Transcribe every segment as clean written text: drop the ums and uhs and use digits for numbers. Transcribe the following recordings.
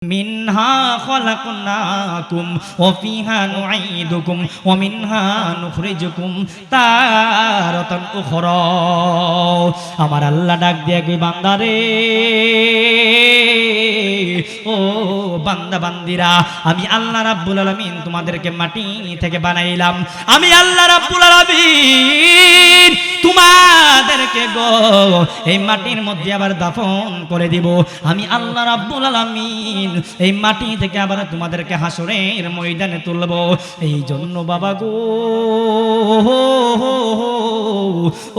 মিনহা খলাকনাকুম ওয়া ফিহা নুঈদুকুম ওয়া মিনহা নুখরিজুকুম তারাতান উখরা। আমার আল্লাহ ডাক দিয়ে কই বান্দারে, ও বান্দা বান্দিরা, আমি আল্লাহ রাব্বুল আলামিন তোমাদেরকে মাটি থেকে বানাইলাম। আমি আল্লাহ রাব্বুল আলামিন তোমাদেরকে গো এই মাটির মধ্যে আবার দাফন করে দিব। আমি আল্লাহ রাব্বুল আলামিন এই মাটি থেকে আবার তোমাদেরকে হাসরের ময়দানে তুলব। এই জন্য বাবা গো,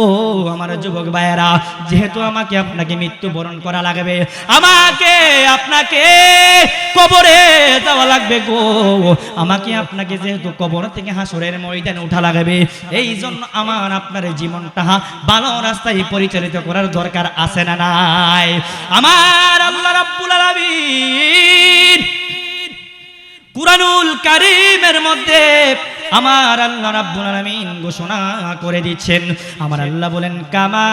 ও আমার যুবক ভাইয়েরা, যেহেতু আমাকে আপনাকে মৃত্যুবরণ করা লাগবে, আমাকে আপনাকে কবরে যাওয়া লাগবে গো, আমাকে আপনাকে যেহেতু কবর থেকে হাসরের ময়দানে উঠা লাগবে, এই জন্য আমার আপনার জীবনটা ভালো রাস্তায় পরিচালিত করার দরকার আছে না নাই? আমার আল্লাহ রাব্বুল আলামিন কুরআনুল কারীমের মধ্যে আমার আল্লাহ রাব্বুল আলামিন ঘোষণা করে দিচ্ছেন। আমার আল্লাহ বলেন, কামা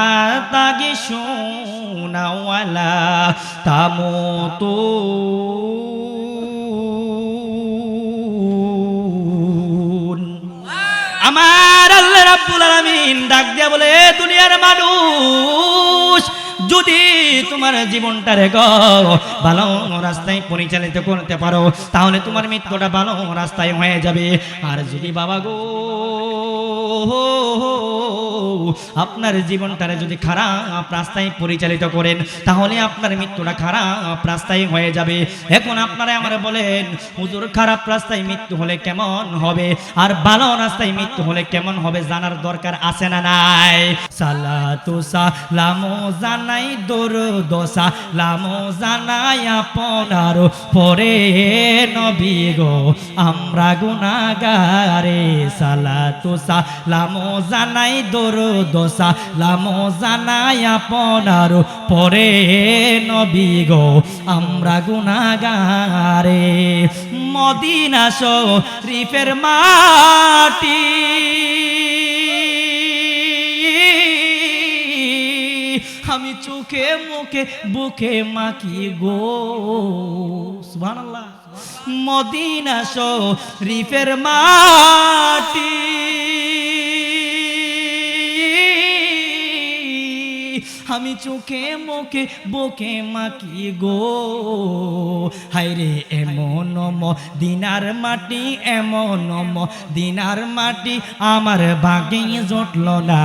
তাগিশুনা ওয়ালা তামুতুন। আমার আল্লাহ রাব্বুল আলামিন ডাক দিয়া বলে, দুনিয়ার মানুষ, যদি তোমার জীবনটারে গো ভালো রাস্তায় পরিচালিত করতে পারো, তাহলে তোমার মৃত্যুটা ভালো রাস্তায় হয়ে যাবে। আর যদি বাবা গো আপনার জীবনটারে যদি খারাপ রাস্তায় পরিচালিত করেন, তাহলে আপনার মৃত্যুটা খারাপ রাস্তায় হয়ে যাবে। এখন আপনারা আমার বলেন, হুজুর খারাপ রাস্তায় মৃত্যু হলে কেমন হবে, আর ভালো রাস্তায় মৃত্যু হলে কেমন হবে জানার দরকার আছে না নাই? সালাতু সালামু জানাই দরুদ সালামু জানাই আপনার পরে নবী গো আমরা গুনাহগারে। সালাতু সালামু জানাই দরুদ সালামু জানাই আপনার পরে নবী গো আমরা গুনাহগারে। মদিনা শরীফের মাটি আমি চোখে মুখে বুকে মাখি গো, সুবহানাল্লাহ। মদিনা শরীফের মাটি আমি চোখে মুখে বুকে মাখি গো, হায়রে এমন মদিনার মাটি, এমন মদিনার মাটি আমার ভাগে জুটল না।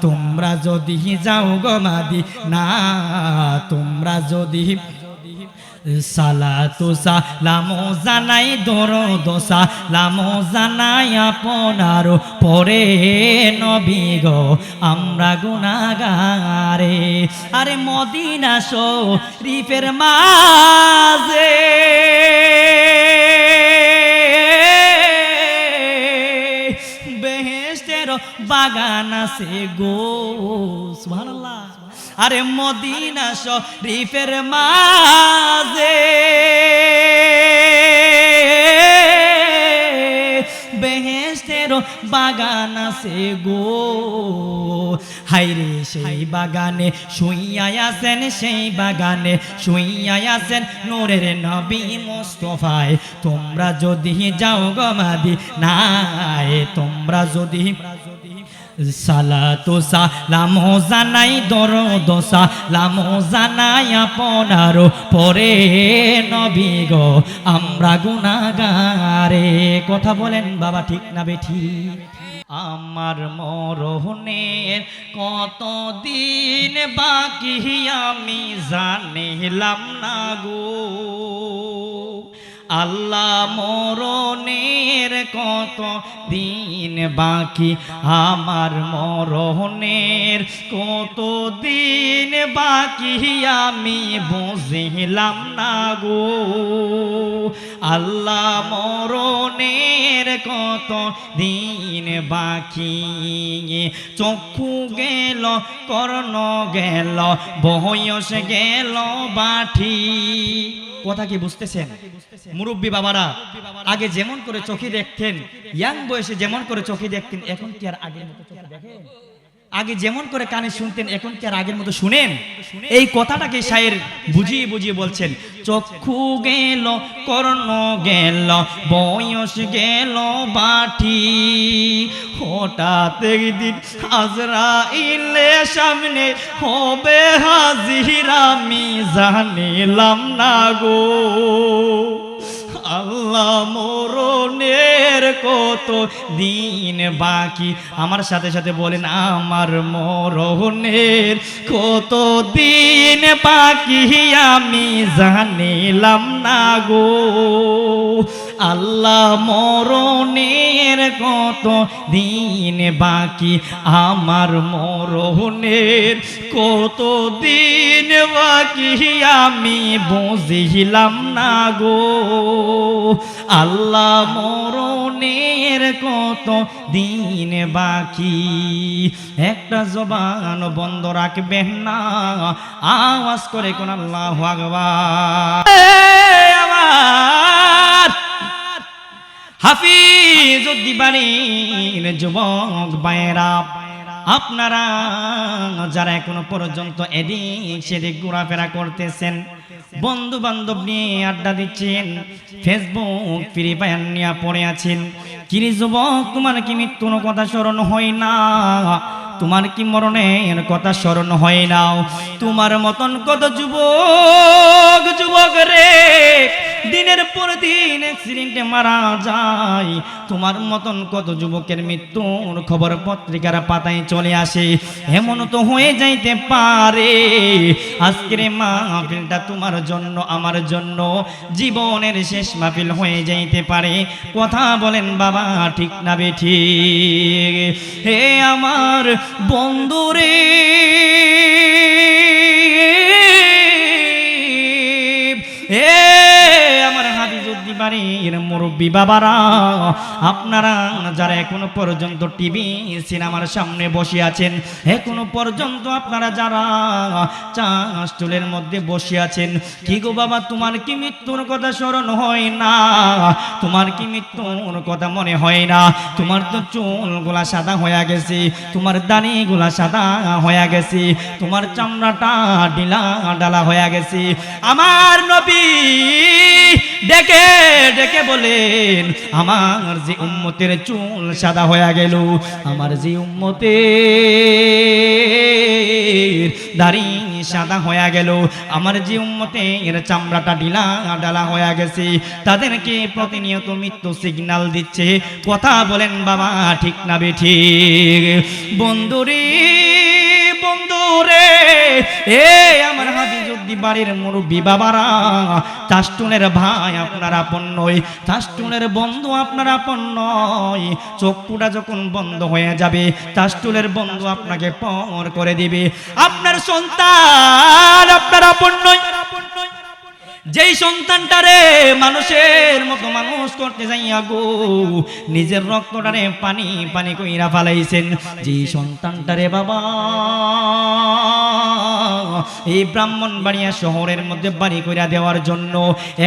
তোমরা যদি যাও গো মদিনা, তোমরা যদি সালাতু সালামু জানাই দরুদ সালামু জানাই আপনার পরে নবী গো আমরা গুনাহগারে। আরে মদিনা শরীফের মাঝে বেহেশতের বাগান আছে গো, সুবহানাল্লাহ। আরে মদিনা শরীফের মাঝে বেহেশতের বাগান আছে গো, হায়রে সেই বাগানে শুইয়া আছেন, সেই বাগানে শুইয়া আছেন নূরের নবী মুস্তাফায়। তোমরা যদি যাও গো মদিনায়, তোমরা যদি সালাতু সালামু জানাই দরুদ সালামু জানাই আপনার পরে নবী গো আমরা গুনাহগারে। কথা বলেন বাবা, ঠিক না বেঠিক? আমার মরণের কতদিন বাকি আমি জানিলাম না গো, আল্লাহ মরণের কত দিন বাকি, আমার মরণের কত দিন বাকি আমি বুঝিলাম না গো, আল্লাহ মরণের কত দিন বাকি। চক্ষু গেল, কর্ণ গেল, বয়স গেল বাঠি। কথা কি বুঝতেছেন মুরব্বী বাবারা? আগে যেমন করে চোখে দেখতেন, ইয়াং বয়সে যেমন করে চোখে দেখতেন, এখন কি আর আগের মতো চোখে দেখেন? আগে যেমন করে কানে শুনতেন এখন কি আর আগের মতো শুনেন? এই কথাটাকে শায়ের বুঝিয়ে বুঝিয়ে বলছেন। চক্ষু গেল, কর্ণ গেল, বয়স গেল বাটি, হঠাৎ একদিন আজরাইলের সামনে হবে হাজির, আমি জানিলাম না গো। আল্লাহ মরণের কত দিন বাকি, আমার সাথে সাথে বলেন আমার মরণের কত দিন বাকি, আমি জানিলাম না গো। আল্লাহ মরণের কত দিন বাকি, আমার মরণের কত দিন বাকি, আমি বুঝিলাম না গো। আল্লাহ মরণের কত দিন বাকি, একটা জবান বন্ধ রাখবেন না, আওয়াজ করে কোন আল্লাহু আকবার। আমার হাফিজুদ্দিবাড়ির যুবক ভাইয়েরা, আপনারা যারা এখনো পর্যন্ত এদিক সেদিক ঘোরাফেরা করতেছেন, বন্ধু বান্ধব নিয়ে আড্ডা দিচ্ছেন, ফেসবুক ফ্রি ফায়ার নিয়ে পড়ে আছেন, কিরে যুবক তোমার কি মৃত্যুর কথা স্মরণ হয় না? তোমার কি মরণের কথা স্মরণ হয় না? তোমার মতন কত যুবক যুবক রে দিনের পর দিন অ্যাক্সিডেন্টে মারা যায়। তোমার মতন কত যুবকের মৃত্যুর খবর পত্রিকার পাতায় চলে আসে। এমন তো হয়ে যাইতে পারে আজকের মাহফিলটা তোমার জন্য আমার জন্য জীবনের শেষ মাহফিল হয়ে যাইতে পারে। কথা বলেন বাবা, ঠিক না বেঠিক? হে আমার বন্ধুরে, হাফিজুদ্দিবাড়ির মুরব্বী বাবারা, আপনারা যারা এখনো পর্যন্ত টিভি সিনেমার সামনে বসে আছেন, এখনো পর্যন্ত আপনারা যারা চা স্টুলের মধ্যে বসে আছেন, কি গো বাবা তোমার কি মৃত্যুর কথা স্মরণ হয় না? তোমার কি মৃত্যুর কথা মনে হয় না? তোমার তো চুলগুলা সাদা হয়ে গেছে, তোমার দাড়িগুলা সাদা হয়ে গেছে, তোমার চামড়াটা ঢিলা ডালা হয়ে গেছে। আমার নবী ডেকে ডেকে বলেন, আমার যে উম্মতের চুল সাদা হয়ে গেল, আমার যে উম্মতের দাড়ি সাদা হয়ে গেল, আমার যে উম্মতের চামড়াটা ঢিলা ডালা হয়ে গেছে, তাদেরকে প্রতিনিয়ত মৃত্যু সিগন্যাল দিচ্ছে। কথা বলেন বাবা, ঠিক না বেঠিক? বন্ধুরে বন্ধুরে, এ আমার হাফিজুদ্দিবাড়ির মুরব্বী বাবারা, চাষ্টুনের ভাই আপনার আপন নয়, চাষ্টুনের বন্ধু আপনার আপন নয়। চক্ষুটা যখন বন্ধ হয়ে যাবে, চাষ্টুলের বন্ধু আপনাকে পর করে দিবে। আপনার সন্তান আপনার আপন নয়। যেই সন্তানটারে মানুষের মতো মানুষ করতে যাইয়া গো নিজের রক্তটারে পানি পানি কইরা ফালাইছেন, যেই সন্তানটারে বাবা এই ব্রাহ্মণবাড়িয়া শহরের মধ্যে বাড়ি কইরা দেওয়ার জন্য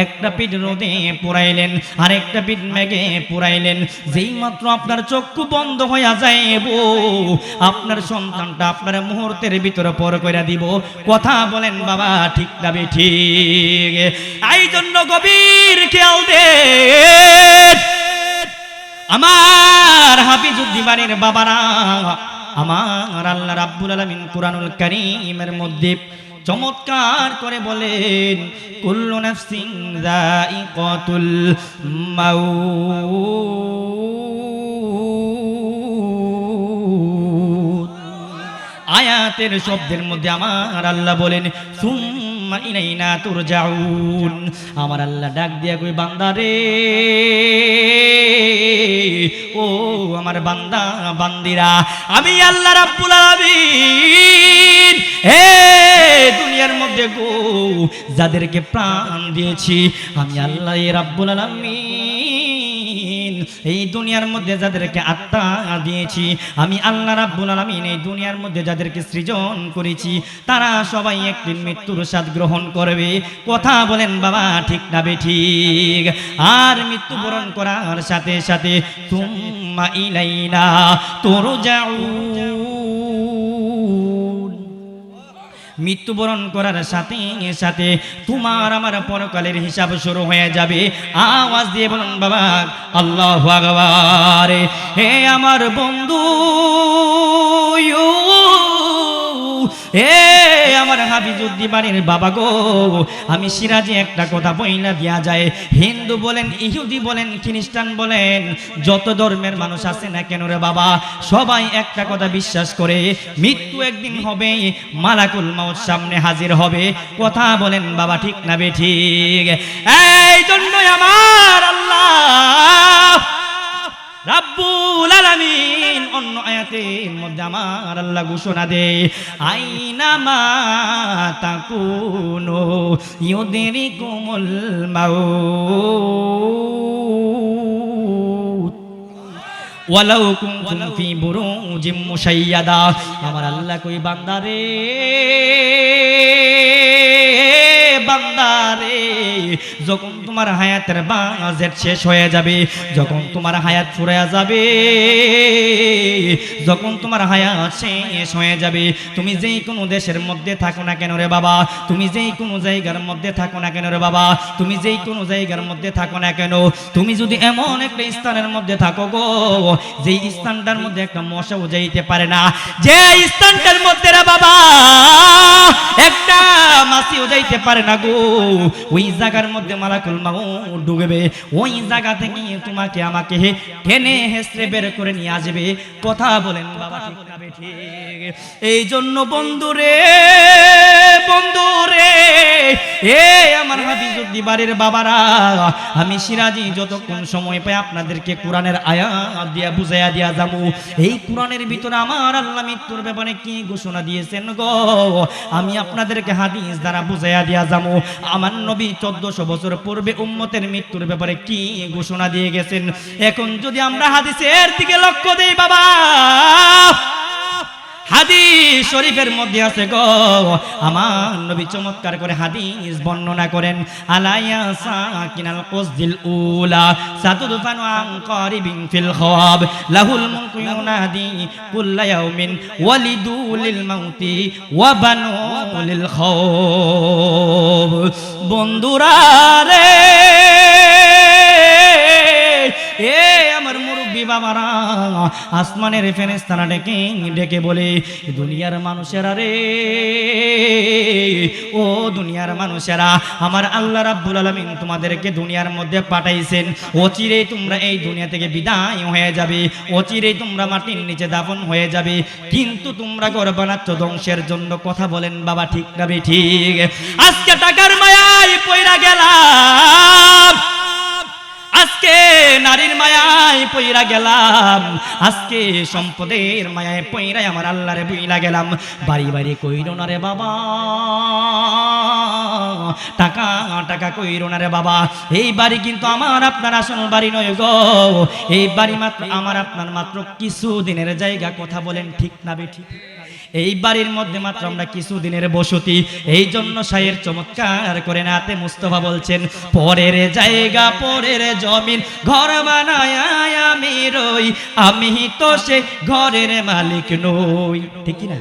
একটা পিঠ রোদে পুরাইলেন, আর একটা পিঠ মেঘে পুরাইলেন। যেই মাত্র আপনার চক্ষু বন্ধ হইয়া যাইব, আপনার সন্তানটা আপনার মুহূর্তের ভিতরে পর কইরা দিব। কথা বলেন বাবা, ঠিক না বেঠিক? এই জন্য গভীর খেয়াল দেন আমার হাফিজুদ্দিবাড়ির বাবারা। আমার আল্লাহ রাব্বুল আলামিন কুরআনুল কারীমের মধ্যে চমৎকার করে বলেন, কুল্লু নাফসিন যায়িকাতুল মাউত। আয়াতের শব্দের মধ্যে আমার আল্লাহ বলেন, সুম্মা ইলাইনা তুরজাউন। আমার আল্লাহ ডাক দিয়া কই, বান্দা রে, ও আমার বান্দা বান্দিরা, আমি আল্লাহ রাব্বুল আলামিন হে দুনিয়ার মধ্যে গো যাদেরকে প্রাণ দিয়েছি, আমি আল্লাহ রাব্বুল আলামিন এই দুনিয়ার মধ্যে যাদেরকে আত্মা দিয়েছি, আমি আল্লাহ রাব্বুল আলামিন এই দুনিয়ার মধ্যে যাদেরকে সৃজন করেছি, তারা সবাই একদিন মৃত্যুর স্বাদ গ্রহণ করবে। কথা বলেন বাবা, ঠিক না বেঠিক? আর মৃত্যুবরণ করার সাথে সাথে তুম্মা ইলাইনা তুরজাউন। মৃত্যুবরণ করার সাথে সাথে তোমার আমার পরকালের হিসাব শুরু হয়ে যাবে। আওয়াজ দিয়ে বলুন বাবা আল্লাহু আকবার। হে আমার বন্ধু, হে আমার হাবিজুদ্দিন বাড়ির বাবা গো, আমি সিরাজে একটা কথা বইলা দিয়া যায়, হিন্দু বলেন, ইহুদি বলেন, খ্রিস্টান বলেন, যত ধর্মের মানুষ আছে না কেন রে বাবা, সবাই একটা কথা বিশ্বাস করে, মৃত্যু একদিন হবে, মালাকুল মাউত সামনে হাজির হবে। কথা বলেন বাবা ঠিক না বেঠিক? এই জন্যই আমার আল্লাহ রাব্বুল আলামিন অন্য আয়াতের মধ্যে আমার আল্লাহ ঘোষণা দেয়, আইনামা তাকুনু ইউদরিকুমুল মাউত ওয়ালাউ কুনতুম ফি বুরুজিম মুশাইয়াদা। আমার আল্লাহ কই বান্দারে, বান্দারে, যখন তোমার হায়াতের বাজেট শেষ হয়ে যাবে, যখন তোমার হায়াত ফুরিয়ে যাবে, যখন তোমার হায়াত শেষ হয়ে যাবে, তুমি যেই কোনো দেশের মধ্যে থাকো না কেন রে বাবা, তুমি যেই কোনো জায়গার মধ্যে থাকো না কেন রে বাবা, তুমি যেই কোনো জায়গার মধ্যে থাকো না কেন, তুমি যদি এমন একটা স্থানের মধ্যে থাকো গো, যেই স্থানটার মধ্যে একটা মশাও যাইতে পারে না, যে স্থানটার মধ্যে রে বাবা একটা মাছিও যাইতে পারে না গো, ওই জায়গার মধ্যে মালাকুল মাউত ঢুকবে, ওই জায়গা থেকে তোমাকে আমাকে টেনে হেসড়ে বের করে নিয়ে আসবে। কথা বলেন বাবা ঠিক না বেঠিক? এই জন্য বন্ধুরে, বন্ধুরে, এ আমার হাবিজুদ্দিন বাড়ির বাবারা, আমি সিরাজি যতক্ষণ সময় পাই আপনাদেরকে কোরআনের আয়াত দিয়া বুঝাইয়া দিয়া যাবো। এই কোরআনের ভিতরে আমার আল্লাহ মৃত্যুর ব্যাপারে কি ঘোষণা দিয়েছেন গো, আমি আপনাদেরকে হাদিস দ্বারা বুঝাইয়া দিয়া যাবো। আমার নবী 1400 বছর পূর্বে উম্মতের মৃত্যুর ব্যাপারে কি ঘোষণা দিয়ে গেছেন। এখন যদি আমরা হাদিসের দিকে লক্ষ্য দেই বাবা, হাদিস শরীফের মধ্যে আছে গো, আমার নবী চমৎকার করে হাদিস বর্ণনা করেন, আলাইয়া সাকিনাল কসদিল উলা সাতুদফানু আন কারিবিন ফিল খাওয়াব লাহুল মুলকু ইউনাদি কুল্লা ইয়াউমিন ওয়ালিদু লিল মাউতি ওয়া বানু লিল খাওয়াব। বন্ধুরা রে, এ আমার মুরব্বী বাবারা, আসমানের ফেরেশতারা ডেকে ডেকে বলে, দুনিয়ার মানুষেরা রে, ও দুনিয়ার মানুষেরা, আমার আল্লাহ রাব্বুল আলামিন তোমাদেরকে দুনিয়ার মধ্যে পাঠাইছেন, অচিরেই তোমরা এই দুনিয়া থেকে বিদায় হয়ে যাবে, অচিরেই তোমরা মাটির নিচে দাফন হয়ে যাবে, কিন্তু তোমরা ঘর বানাচ্ছ ধ্বংসের জন্য। কথা বলেন বাবা ঠিক না ঠিক? আজকে টাকার মায়ায় পয়রা গেলাম, আজকে নারীর মায়ায় পইরা গেলাম, আজকে সম্পদের মায়ায় পইরাই আমার আল্লাহরে বুইলা গেলাম। বাড়ি বাড়ি কইরো না রে বাবা, টাকা টাকা কইরো না রে বাবা, এই বাড়ি কিন্তু আমার আপনার আসল বাড়ি নয় গো, এই বাড়ি মাত্র আমার আপনার মাত্র কিছু দিনের জায়গা। কথা বলেন ঠিক না বেঠিক? এই বাড়ির মধ্যে মাত্র আমরা কিছু দিনের বসতি। এই জন্য শায়ের চমৎকার করে নাতে মুস্তফা বলছেন, পরের জায়গা পরের জমিন ঘর বানায় আমি রই, আমি তো সে ঘরের মালিক নই। ঠিক কি না?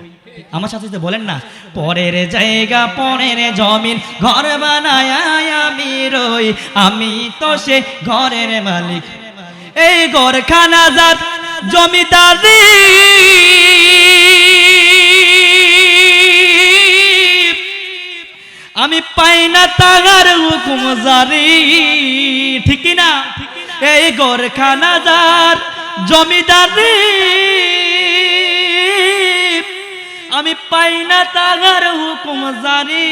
আমার সাথে তো বলেন না, পরের জায়গা পরের জমিন ঘর বানায় আমি রই, আমি তো সে ঘরের মালিক। এই ঘরখানা যার জমিদারি, আমি পাই না তাগার হুকুম জারি। ঠিক না? এই ঘরখানা যার জমিদারি, আমি পাই না তাগার হুকুম জারি,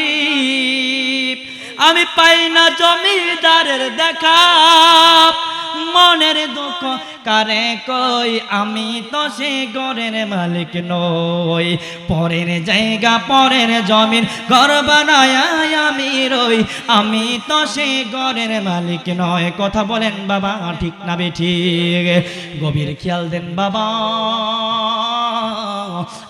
আমি পাই না জমিদারের দেখা, মনের দুঃখ কারে কই, আমি তো সে ঘরের মালিক নই, পরের জায়গা পরের জমিন ঘর বানায় আমি রই, আমি তো সে ঘরের মালিক নয়। কথা বলেন বাবা ঠিক না বেঠিক? গভীর খেয়াল দেন বাবা,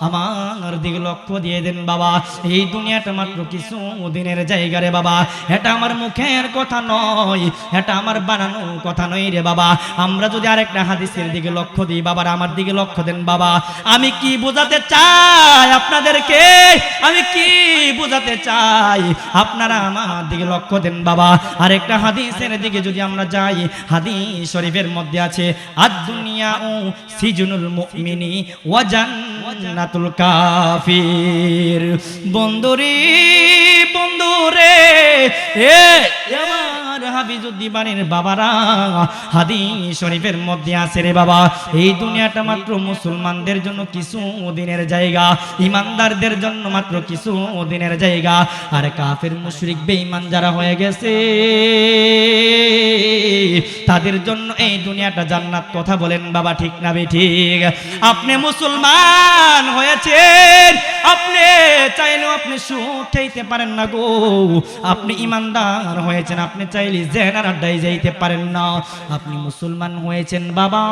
আমার দিকে লক্ষ্য দিয়ে দেন বাবা। এই দুনিয়াটা মাত্র কিছু দিনের জায়গা রে বাবা, এটা আমার মুখের কথা নয়, এটা আমার বানানো কথা নয় রে বাবা। আমরা যদি আরেকটা হাদিসের দিকে লক্ষ্য দিই, বাবার আমার দিকে লক্ষ্য দেন বাবা। আমি কি বোঝাতে চাই আপনাদেরকে, আমি কি বোঝাতে চাই, আপনারা আমার দিকে লক্ষ্য দেন বাবা। আরেকটা হাদিসের দিকে যদি আমরা যাই, হাদিস শরীফের মধ্যে আছে আদ-দুনিয়া ও সিজনুল মুমিনি ওয়া জান্নাতুল কাফির। বন্ধুরে বন্ধুরে এ আমার হাফিজুদ্দিনের বাবারা, হাদিস শরীফের মধ্যে আছে রে বাবা, এই দুনিয়াটা মাত্র মুসলমানদের জন্য কিছু দিনের জায়গা, ইমানদারদের জন্য মাত্র কিছু দিনের জায়গা। আর কাফের মুশরিক বেঈমান যারা হয়ে গেছে তাদের জন্য এই দুনিয়াটা জান্নাত। কথা বলেন বাবা, ঠিক না বেঠিক? আপনি মুসলমান হয়েছেন, আপনি চাইলেও আপনি সুখ খাইতে পারেন না গো। আপনি ইমানদার হয়েছেন, আপনি চাইলে জেনার আড্ডায় যাইতে পারেন না। আপনি মুসলমান হয়েছেন বাবা,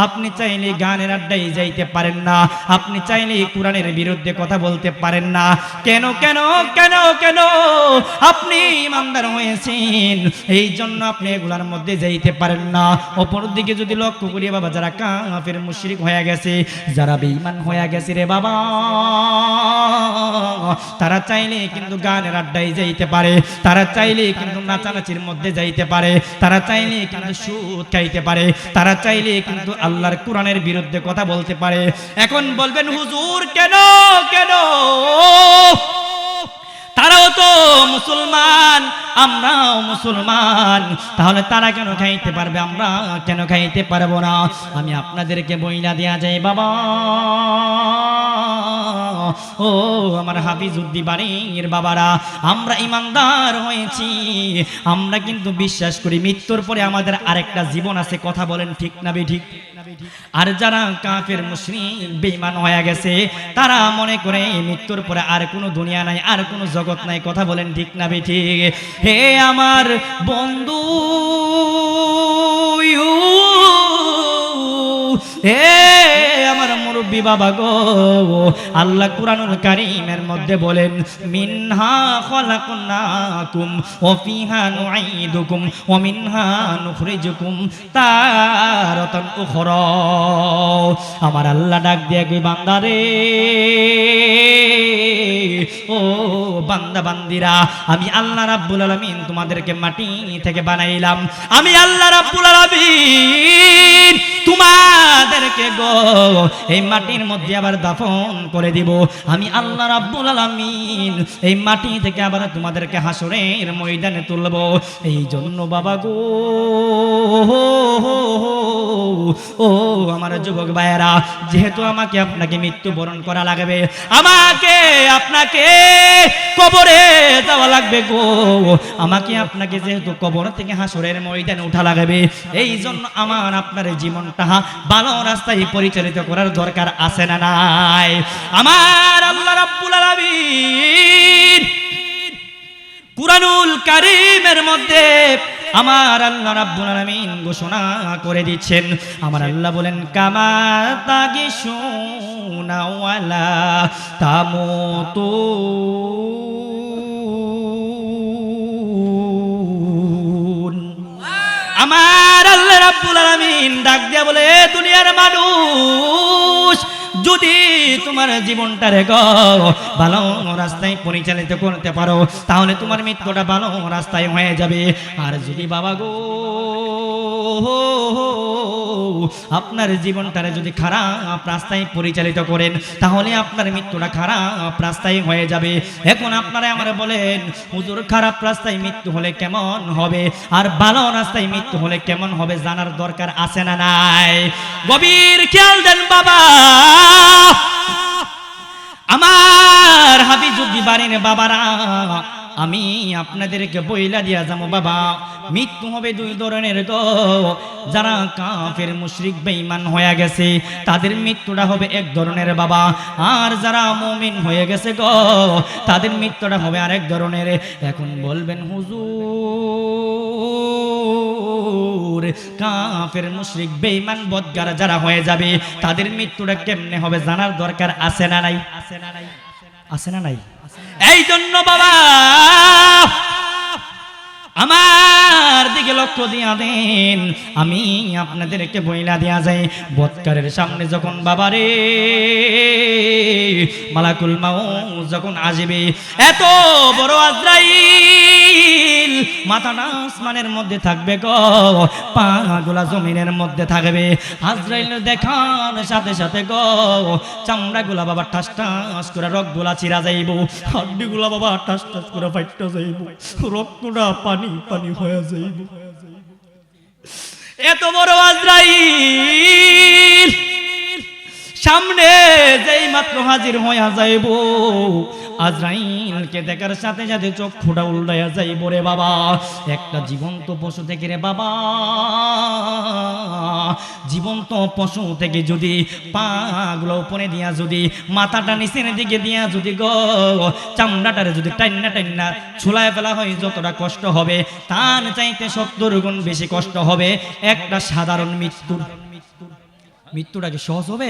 আপনি চাইলে গানের আড্ডায় যাইতে পারেন না, আপনি চাইলে কোরআনের বিরুদ্ধে কথা বলতে পারেন না। কেন কেন কেন কেন? আপনি ইমানদার হয়েছেন, এই জন্য আপনি এগুলার মধ্যে যাইতে পারেন না। অপর দিকে যদি লক্ষ্য করি বাবা, যারা কাফের মুশরিক হয়ে গেছে, যারা বেঈমান হয়ে গেছে রে বাবা, তারা চাইলে কিন্তু গানের আড্ডায় যাইতে পারে, তারা চাইলে কিন্তু নাচানাচির মধ্যে যাইতে পারে, তারা চাইলে কিন্তু সুদ খাইতে পারে, তারা চাইলে কিন্তু আল্লাহর কোরআনের বিরুদ্ধে কথা বলতে পারে। এখন বলবেন হুজুর কেন কেন? তারাও তো মুসলমান, আমরাও মুসলমান, তাহলে তারা কেন খাইতে পারবে, আমরা কেন খাইতে পারবো না? আমি আপনাদেরকে বইলা দেয়া যায় বাবা, ও আমার হাফিজুদ্দিনের বাবারা, আমরা ইমানদার হয়েছি, আমরা কিন্তু বিশ্বাস করি মৃত্যুর পরে আমাদের আরেকটা জীবন আছে। কথা বলেন ঠিক না বেঠিক? আর যারা কাফের মুশরিক বেঈমান হয়ে গেছে, তারা মনে করে মৃত্যুর পরে আর কোনো দুনিয়া নাই, আর কোনো জগৎ নাই। কথা বলেন ঠিক না বেঠিক? হে আমার বন্ধু, হে আমার মুরব্বী বাবা গো, আল্লাহ কুরআনুল কারীমের মধ্যে বলেন মিনহা খলাকনাকুম ওয়া ফিহা নুঈদুকুম ওয়া মিনহা নুখরিজুকুম তারাতান উখরা। আমার আল্লাহ ডাক দিয়ে কই বান্দারে, ও বান্দা বান্দিরা, আমি আল্লাহ রাব্বুল আলামিন তোমাদেরকে মাটি থেকে বানাইলাম, আমি আল্লাহ রাব্বুল আলামিন তোমাদেরকে গো এই মাটির মধ্যে আবার দাফন করে দিব। আমি আল্লাহ রাব্বুল আলামিন এই মাটি থেকে আবার তোমাদেরকে হাসরের ময়দানে তুলব। এই জন্য বাবা গো, ও আমার যুবক ভাইয়েরা, যেহেতু আমাকে আপনাকে মৃত্যুবরণ করা লাগবে, আমাকে আপনাকে কবরে যাওয়া লাগবে গো, আমাকে আপনাকে যেহেতু কবর থেকে হাসরের ময়দানে উঠা লাগবে, এই জন্য আমার আপনার জীবনটা ভালো রাস্তায় পরিচালিত করার দরকার আছে না নাই? আমার আল্লাহ রাব্বুল আলামিন কুরআনুল কারীমের মধ্যে আমার আল্লাহ রাব্বুল আলামিন ঘোষণা করে দিচ্ছেন। আমার আল্লাহ বলেন কামা তাগিশুনা ওয়ালা তামুতুন। আমার আল্লাহ রাব্বুল আলামিন ডাক দিয়া বলে, দুনিয়ার মানুষ, যদি তোমার জীবনটারে গো ভালো রাস্তায় পরিচালিত করতে পারো, তাহলে তোমার মৃত্যুটা ভালো রাস্তায় হয়ে যাবে। আর যদি বাবা গো আপনার জীবনটারে যদি খারাপ রাস্তায় পরিচালিত করেন, তাহলে আপনার মৃত্যুটা খারাপ রাস্তায় হয়ে যাবে। এখন আপনারা আমার বলেন হুজুর, খারাপ রাস্তায় মৃত্যু হলে কেমন হবে, আর ভালো রাস্তায় মৃত্যু হলে কেমন হবে, জানার দরকার আছে না নাই? গভীর খেয়াল দেন বাবা, আমার হাফিজুদ্দিনের বাবারা, আমি আপনাদেরকে বইলা দিয়া যাবো বাবা, মৃত্যু হবে দুই ধরনের গো। যারা কাফের মুশরিক বেঈমান হয়ে গেছে, তাদের মৃত্যুটা হবে এক ধরনের বাবা, আর যারা মুমিন হয়ে গেছে গো, তাদের মৃত্যুটা হবে আরেক ধরনের। এখন বলবেন হুজুর কাফের মুশরিক বেঈমান বদগার যারা হয়ে যাবে তাদের মৃত্যুটা কেমনে হবে জানার দরকার আছে না নাই? আছে না নাই? এই জন্য বাবা আমার দিকে লক্ষ্য দিয়া দেন, আমি আপনাদেরকে বইলা দিয়া যাই বদকারের সামনে যখন বাবারে মালাকুল মাউত যখন আসবে, এত বড় আজরাইল মাথাটা আসমানের মধ্যে থাকবে গো, পাগুলা জমিনের মধ্যে থাকবে। আজরাইল দেখার সাথে সাথে গো চামড়াগুলা বাবা ঠাস ঠাস করে রক্তগুলা চিরা যাইব, হাড্ডিগুলা বাবা ঠাস ঠাস করে ফাইটটা যাইব, রক্তটা পানি পানি হয়ে যাইব। এত বড় আজরাইল সামনে যেই মাত্র হাজির হইয়া যাইব, আজরাইলকে দেখার সাথে সাথে চোখ ফোটা উল্টাইয়া যাইব রে বাবা। একটা জীবন্ত পশু থেকে রে বাবা, জীবন্ত পশু থেকে যদি পাগুলো উপরে দিয়া যদি মাথাটা নিচের দিকে দিয়া যদি গো চামড়াটারে যদি টাইনা টাইনা ছুলায় ফেলা হয়, যতটা কষ্ট হবে তার চাইতে 70 গুণ বেশি কষ্ট হবে একটা সাধারণ মৃত্যুর। মৃত্যুটা কি সহজ হবে?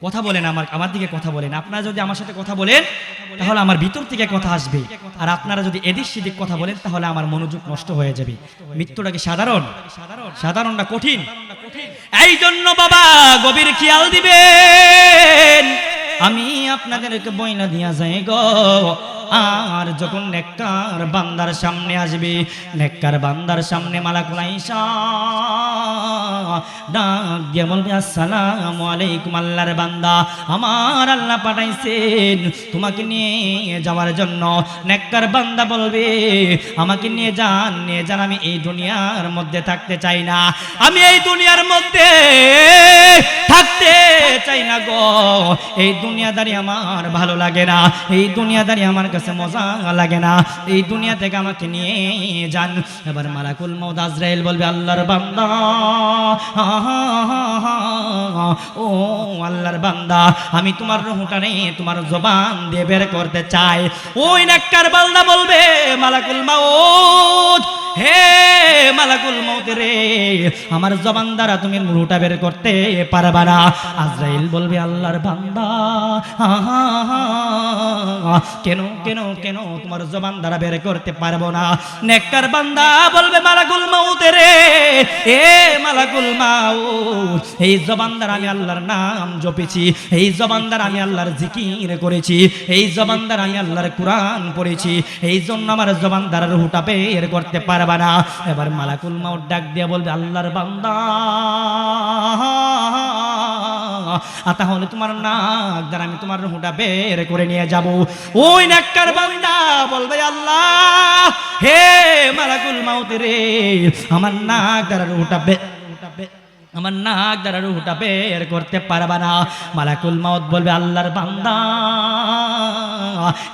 কথা বলেন, আমার দিকে কথা বলেন। আপনারা যদি আমার সাথে কথা বলেন তাহলে আমার ভিতর থেকে কথা আসবে, আর আপনারা যদি এদিক সেদিক কথা বলেন তাহলে আমার মনোযোগ নষ্ট হয়ে যাবে। মৃত্যুটা কি সাধারণ? সাধারণ না কঠিন? এই জন্য বাবা গভীর খেয়াল দিবেন, আমি আপনাদেরকে বইনা দিয়া যাই গো। আর যখন নেককার বান্দার সামনে আসবে, নেককার বান্দার সামনে মালাকুল আইসা ডাক দিয়ে বলবে আসসালামু আলাইকুম আল্লাহর বান্দা, আমার আল্লাহ পাঠাইছেন তোমাকে নিয়ে যাওয়ার জন্য। নেককার বান্দা বলবে আমাকে নিয়ে যান, নিয়ে যান, আমি এই দুনিয়ার মধ্যে থাকতে চাই না, আমি এই দুনিয়ার মধ্যে থাকতে চাই না গো, এই দুনিয়াদারি আমার ভালো লাগে না, এই দুনিয়াদারি আমার কাছে মজা লাগে না, এই দুনিয়া থেকে আমাকে নিয়ে যান। এবার মালাকুল মউত আজরাইল বলবে আল্লাহর বান্দা, ও আল্লাহর বান্দা, আমি তোমার রূহটারে তোমার জবান দিয়ে বের করতে চাই। ওই নেককার বান্দা বলবে মালাকুল মউত, হে মালাকুল মউত রে, আমার জবান দ্বারা তুমি রূহটা বের করতে পারবা না। আজরাইল বলবে আল্লাহর বান্দা, কেন কেন কেন তোমার জবান দ্বারা বের করতে পারবো না? নেককার বান্দা বলবে মালাকুল মউত রে, এ মালাকুল মউত, এই জবান দ্বারা আমি আল্লাহর নাম জপেছি, এই জবান দ্বারা আমি আল্লাহর জিকির করেছি, এই জবান দ্বারা আমি আল্লাহর কুরআন পড়েছি, এই জন্য আমার জবান দ্বারা রূহটা বের করতে পারবা না। এবার মালাকুল মউত ডাক দিয়ে বলবে আল্লাহর বান্দা, তাহলে তোমার নাক দ্বারা আমি তোমার রূহটা বের করে নিয়ে যাব। ওই নেককার বান্দা বলবে আল্লাহ, হে মালাকুল মউত রে, আমার নাক দ্বারা রূহটা আমার নাক দ্বারা রূহটা বের করতে পারবা না। মালাকুল মউত বলবে আল্লাহর বান্দা,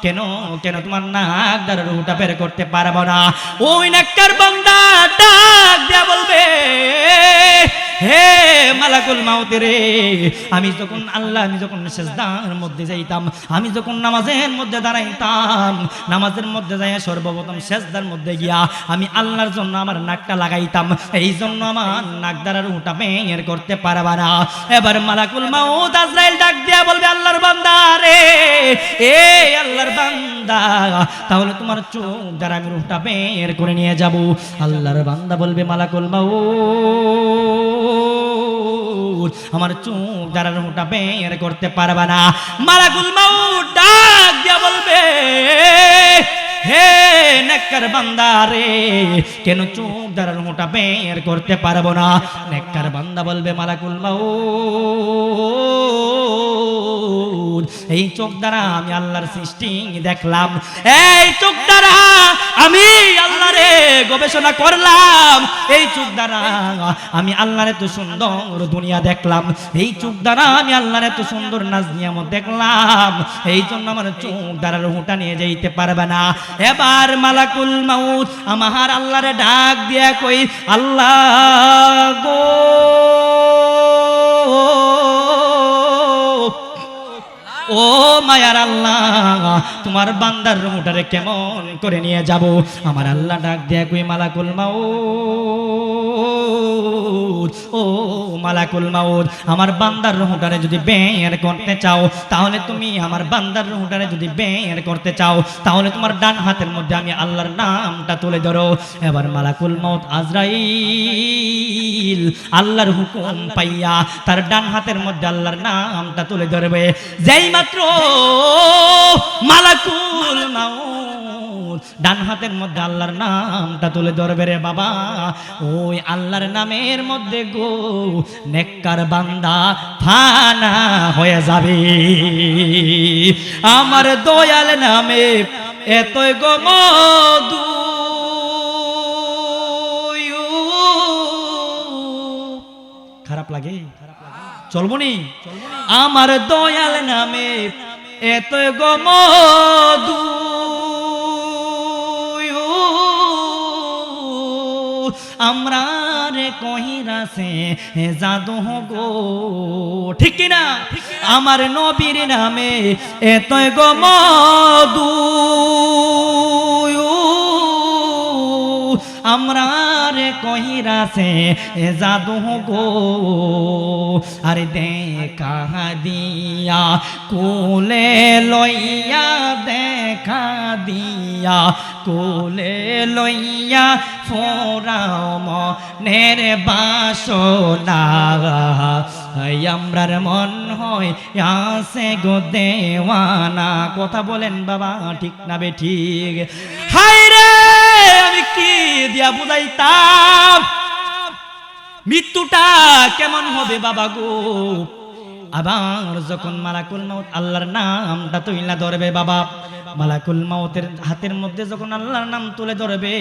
কেন কেন তোমার নাক দ্বারা রূহটা বের করতে পারবো না? ওই নেককার বান্দা ডাক দিয়া বলবে, হে মালাকুল মউত রে, আমি যখন সিজদার মধ্যে যাইতাম, আমি যখন নামাজের মধ্যে দাঁড়াইতাম, নামাজের মধ্যে যাইয়া সর্বপ্রথম সিজদার মধ্যে গিয়া আমি আল্লাহর জন্য আমার নাকটা লাগাইতাম, এই জন্য আমার নাক দ্বারা রূহটা বের করতে পারবা না। এবার মালাকুল মউত আজরাইল ডাক দিয়া বলবে আল্লাহর বান্দা রে, এ আল্লাহর বান্দা, তাহলে তোমার চোখ দ্বারা আমি রূহটা বের করে নিয়ে যাব। আল্লাহর বান্দা বলবে মালাকুল মউত, আমার চোখ দ্বারা রূহটা বের করতে পারবা না। মালাকুল মউত ডাক দিয়া বলবে, হে নেককার বান্দা রে, কেন চোখ দ্বারা রূহটা বের করতে পারবো না? নেককার বান্দা বলবে মালাকুল মউত, এই চোখ দ্বারা আমি আল্লাহর সৃষ্টি দেখলাম, এই চোখ দ্বারা আমি আল্লাহরে গবেষণা করলাম, এই চোখ দ্বারা আমি আল্লাহর এত সুন্দর দুনিয়া দেখলাম, এই চোখ দ্বারা আমি আল্লাহর এত সুন্দর নাজ নিয়ামত দেখলাম, এই জন্য আমার চোখ দ্বারা রূহটা নিয়ে যাইতে পারবে না। এবার মালাকুল মউত আমার আল্লাহরে ডাক দিয়া কই, আল্লাহ গো, ও মায়ার আল্লাহ, তোমার বান্দার রূহটারে কেমন করে নিয়ে যাব? আমার আল্লাহ ডাক দিয়া কই, মালাকুল মউত, মাউত, ও মালাকুল মাউত, আমার বান্দার রূহটারে যদি বের করতে চাও তাহলে তুমি আমার বান্দার রূহটারে যদি বের করতে চাও তাহলে তোমার ডান হাতের মধ্যে আমি আল্লাহর নামটা তুলে ধরো। এবার মালাকুল মাউত আজরাইল আল্লাহর হুকুম পাইয়া তার ডান হাতের মধ্যে আল্লাহর নামটা তুলে ধরবে। যেই মাত্র মালাকুল মাউত ডান হাতের মধ্যে আল্লাহর নামটা তুলে ধরবে রে বাবা, ওই আল্লাহর নামের মধ্যে গো নেককার বান্দা ফানা হয়ে যাবে। আমার দয়াল নামে এতই গো মধু, খারাপ লাগে চলবো নি? আমার দয়াল নামে এতই গো মধু, আমরা রে কহিরাছে জাদু গো, ঠিক কিনা? আমার নবীর নামে এতই গো মধু, আমরা রে কহিরাছে জাদু গো। আরে দেখা দিয়া কোলে লইয়া, দেখা দিয়া কোলে লইয়া ফোরাও মনের বাসনা, আমরার মন হয় আসে গো দেওয়ানা। কথা বলেন বাবা, ঠিক না বে ঠিক? হায় রে আমি কি দিয়া বুঝাইতাম মৃত্যুটা কেমন হবে বাবা গো। আবার যখন মালাকুল মাউত আল্লাহর নামটা তুইলা ধরবে বাবা, মালাকুল মাউতের হাতের মধ্যে যখন আল্লাহর নাম তুলে ধরবে,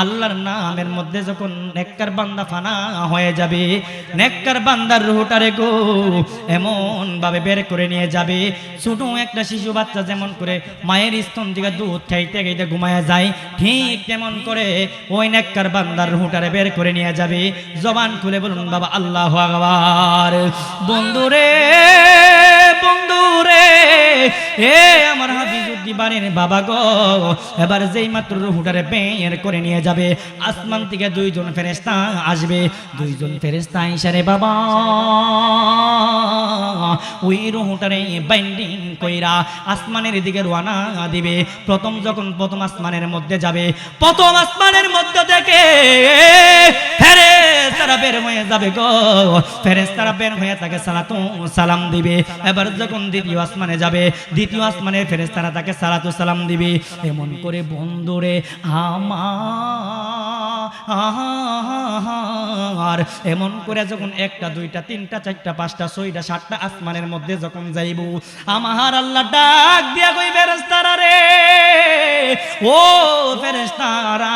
আল্লাহর নামের মধ্যে যখন নেককার বান্দা ফানা হয়ে যাবে, নেককার বান্দার রূহটারে গো এমন ভাবে বের করে নিয়ে যাবে, ছোট একটা শিশু বাচ্চা যেমন করে মায়ের স্তন থেকে দুধ খাইতে খাইতে ঘুমায়া যায়, ঠিক তেমন করে ওই নেককার বান্দার রূহটারে বের করে নিয়ে যাবে। জবান খুলে বলুন বাবা আল্লাহু আকবার। বন্ধুরে বন্ধুরে, এ আমার হাফিজুদ্দিন বাড়ির বাবা গো, এবার যেই মাত্র রূহটারে বের করে নিয়ে যাবে, আসমান থেকে দুইজন ফেরেশতা আসবে। দুইজন ফেরেশতা ইশারে বাবা ওই রূহটারে বাইন্ডিং কইরা আসমানের দিকে রওনা দিবে। প্রথম আসমানের মধ্যে যাবে, প্রথম আসমানের মধ্যে থেকে ফেরেশতারা বের হয়ে যাবে গো, ফেরেশতারা বের হয়ে তাকে সালাতু সালাম দিবে। এবার যখন দ্বিতীয় আসমানে যাবে, দ্বিতীয় আসমানের ফেরেশতারা তাকে সালাতু সালাম দিবে। এমন করে বন্ধুরে আমার এমন করে যখন একটা দুইটা তিনটা চারটা পাঁচটা ছয়টা সাতটা আসমানের মধ্যে যখন যাইব, আমার আল্লাহ ডাক দিয়া কই ফেরেশতারা রে, ও ফেরেশতারা,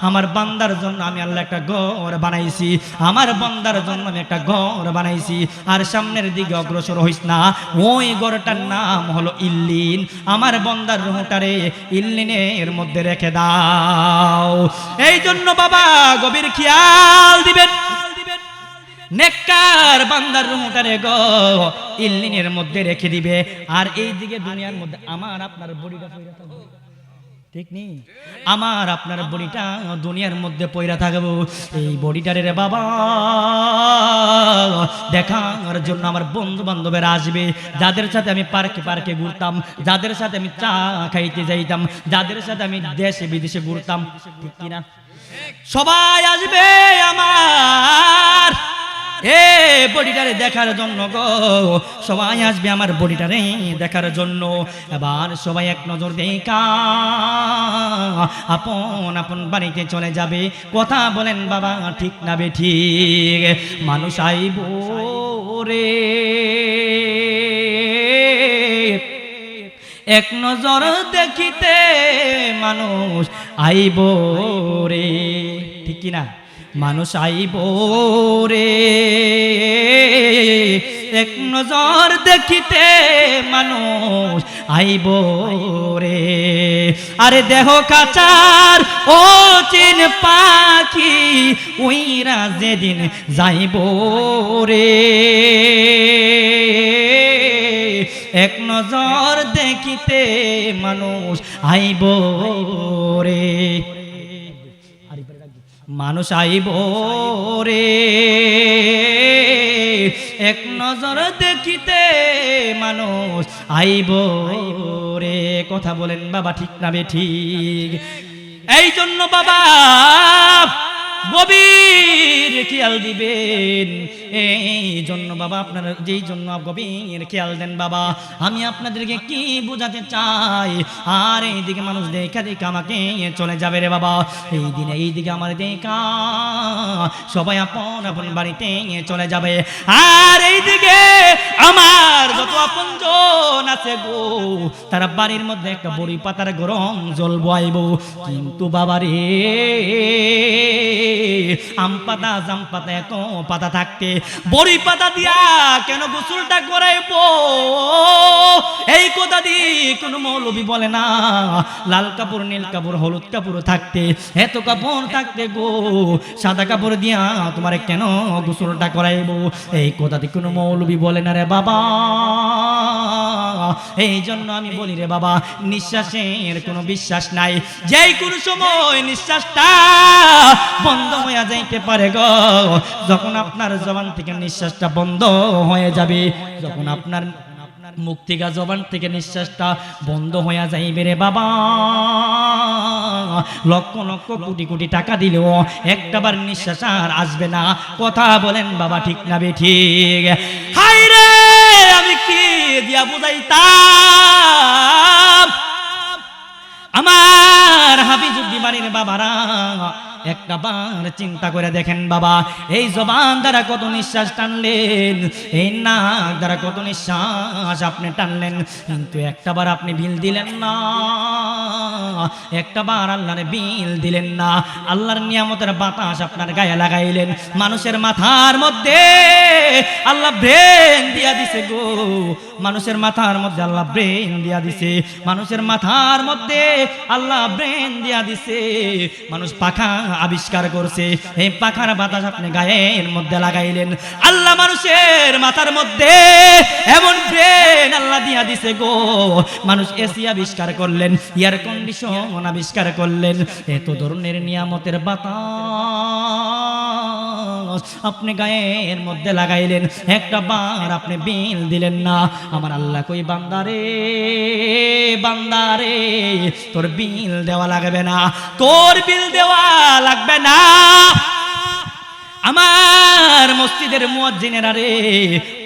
আমার বান্দার জন্য আমি আল্লাহ একটা ঘর বানাইছি, আমার বান্দার জন্য আমি একটা ঘর বানাইছি, আর সামনের দিকে অগ্রসর হইস না। ওই ঘরটার নাম হলো ইল্লিন, আমার বান্দার রূহটারে ইল্লিনের মধ্যে রেখে দাও। এই জন্য বাবা গভীর খেয়াল দিবেন, নেককার বান্দার রূহটারে গো ইল্লিনের মধ্যে রেখে দিবে, আর এই দিকে দুনিয়ার মধ্যে আমার আপনার বডিটা পয়রা থাকবে, ঠিক নেই? আমার আপনার বডিটা দুনিয়ার মধ্যে পয়রা থাকবো। এই বডিটারে রে বাবা দেখার জন্য আমার বন্ধু বান্ধবেরা আসবে, যাদের সাথে আমি পার্কে পার্কে ঘুরতাম, যাদের সাথে আমি চা খাইতে যাইতাম, যাদের সাথে আমি দেশে বিদেশে ঘুরতাম, ঠিক কিনা? সবাই আসবে আমার এ বডিটারে দেখার জন্য গো, সবাই আসবে আমার বডিটারে দেখার জন্য। এবার সবাই এক নজর দেখা আপন আপন বাড়িতে চলে যাবে। কথা বলেন বাবা, ঠিক না বে ঠিক? মানুষ আইব রে এক নজর দেখিতে, মানুষ আইব রে, ঠিক কিনা? মানুষ আইব রে এক নজর দেখিতে, মানুষ আইব রে। আরে দেহ কাচার ও চিন পাখি, উইরা যেদিন যাইব রে এক নজর দেখিতে, মানুষ আইব রে। মানুষ আইব রে এক নজর দেখিতে, মানুষ আইব রে। কথা বলেন বাবা, ঠিক না বেঠিক? এই জন্য বাবা গভীর খেয়াল দিবেন। এই জন্য বাবা আপনারা যেই জন্য গভীর খেয়াল দেন বাবা, আমি আপনাদেরকে কি বোঝাতে চাই। আর এইদিকে মানুষ দেখা দেখা আমাকে চলে যাবে রে বাবা, এই দিনে এইদিকে আমার দেখা সবাই আপন আপন বাড়িতে চলে যাবে। আর এইদিকে আমার যত আপনজন আছে গো, তারা বাড়ির মধ্যে একটা বড়ি পাতার গরম জল বয়াইব। কিন্তু বাবা রে, আম পাতা জাম পাতা এত পাতা থাকতে বড়ি পাতা দিয়া কেন গোসলটা করাইব? এই কথা দিয়ে কোনো মৌলবি বলে না। লাল কাপড় নীল কাপড় হলুদ কাপড় থাকতে, এত কাপড় থাকতে গো সাদা কাপড় দিয়া তোমার কেন গোসলটা করাইব? এই কথা দিয়ে কোনো মৌলবি বলে না রে বাবা। এই জন্য আমি বলি রে বাবা, নিঃশ্বাসের কোনো বিশ্বাস নাই। যেই কোনো সময় নিঃশ্বাসটা বন্ধ হয়ে যাইতে পারে গো। যখন আপনার জবান থেকে নিঃশ্বাসটা বন্ধ হয়ে যাবে, যখন আপনার মুখ থেকে জবান থেকে নিঃশ্বাসটা বন্ধ হয়ে যাইবে রে বাবা, লক্ষ লক্ষ কোটি কোটি টাকা দিলেও একটাবার নিঃশ্বাস আর আসবে না। কথা বলেন বাবা, ঠিক না বেঠিক? হাই রে, আমি কি দিয়া বুঝাইতাম আমার হাফিজুদ্দিন বাড়ির বাবারা? একটা বার চিন্তা করে দেখেন বাবা, এই জবান দ্বারা কত নিঃশ্বাস টানলেন, এই নাক দ্বারা কত নিঃশ্বাস আপনি টানলেন, কিন্তু একটাবার আপনি বিল দিলেন না। একটাবার আল্লাহর বিল দিলেন না। আল্লাহর নিয়ামতের বাতাস আপনার গায়ে লাগাইলেন। মানুষের মাথার মধ্যে আল্লাহ ব্রেন দিয়া দিছে গো, মানুষের মাথার মধ্যে আল্লাহ ব্রেন দিয়া দিছে, মানুষের মাথার মধ্যে আল্লাহ ব্রেন দিয়া দিছে। মানুষ পাখা আবিষ্কার করছে, এই পাখার বাতাস আপনি গায়ের মধ্যে লাগাইলেন। আল্লাহ মানুষের মাথার মধ্যে এমন ব্রেন আল্লাহ দিয়া দিছে গো, মানুষ এসি আবিষ্কার করলেন, এয়ার কন্ডিশন আবিষ্কার করলেন। এত ধরনের নিয়ামতের বাতাস আপনি গায়ের মধ্যে লাগাইলেন, একটা বার আপনি বিল দিলেন না। আমার আল্লাহ কই, বান্দারে বান্দারে, তোর বিল দেওয়া লাগবে না, তোর বিল দেওয়া লাগবে না। আমার মসজিদের মুয়াজ্জিনেরা রে,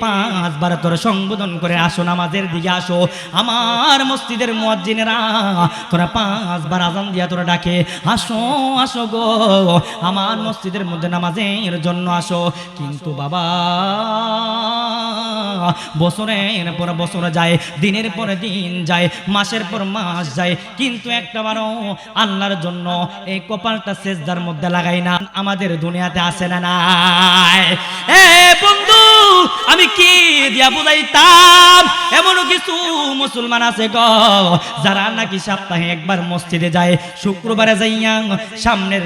5 বার তোর সম্বোধন করে আসো, নামাজের দিকে আসো। আমার মসজিদের মুয়াজ্জিনেরা তোরা 5 বার আযান দিয়া তোরা ডাকে, আসো আসো গো আমার মসজিদের মধ্যে নামাজের জন্য আসো। কিন্তু বাবা বছরের পর বছর যায়, দিনের পরে দিন যায়, মাসের পর মাস যায়, কিন্তু একটাবারও আল্লাহর জন্য এই কপালটা সেজদার মধ্যে লাগাই না। আমাদের দুনিয়াতে আসে না নাই? এ বন্ধু, আমি কি দিয়া বুঝাইতাম? এমনও কিছু মুসলমান আছে গো, যারা নাকি সপ্তাহে একবার মসজিদে যায়, শুক্রবারে যাইয়া সামনের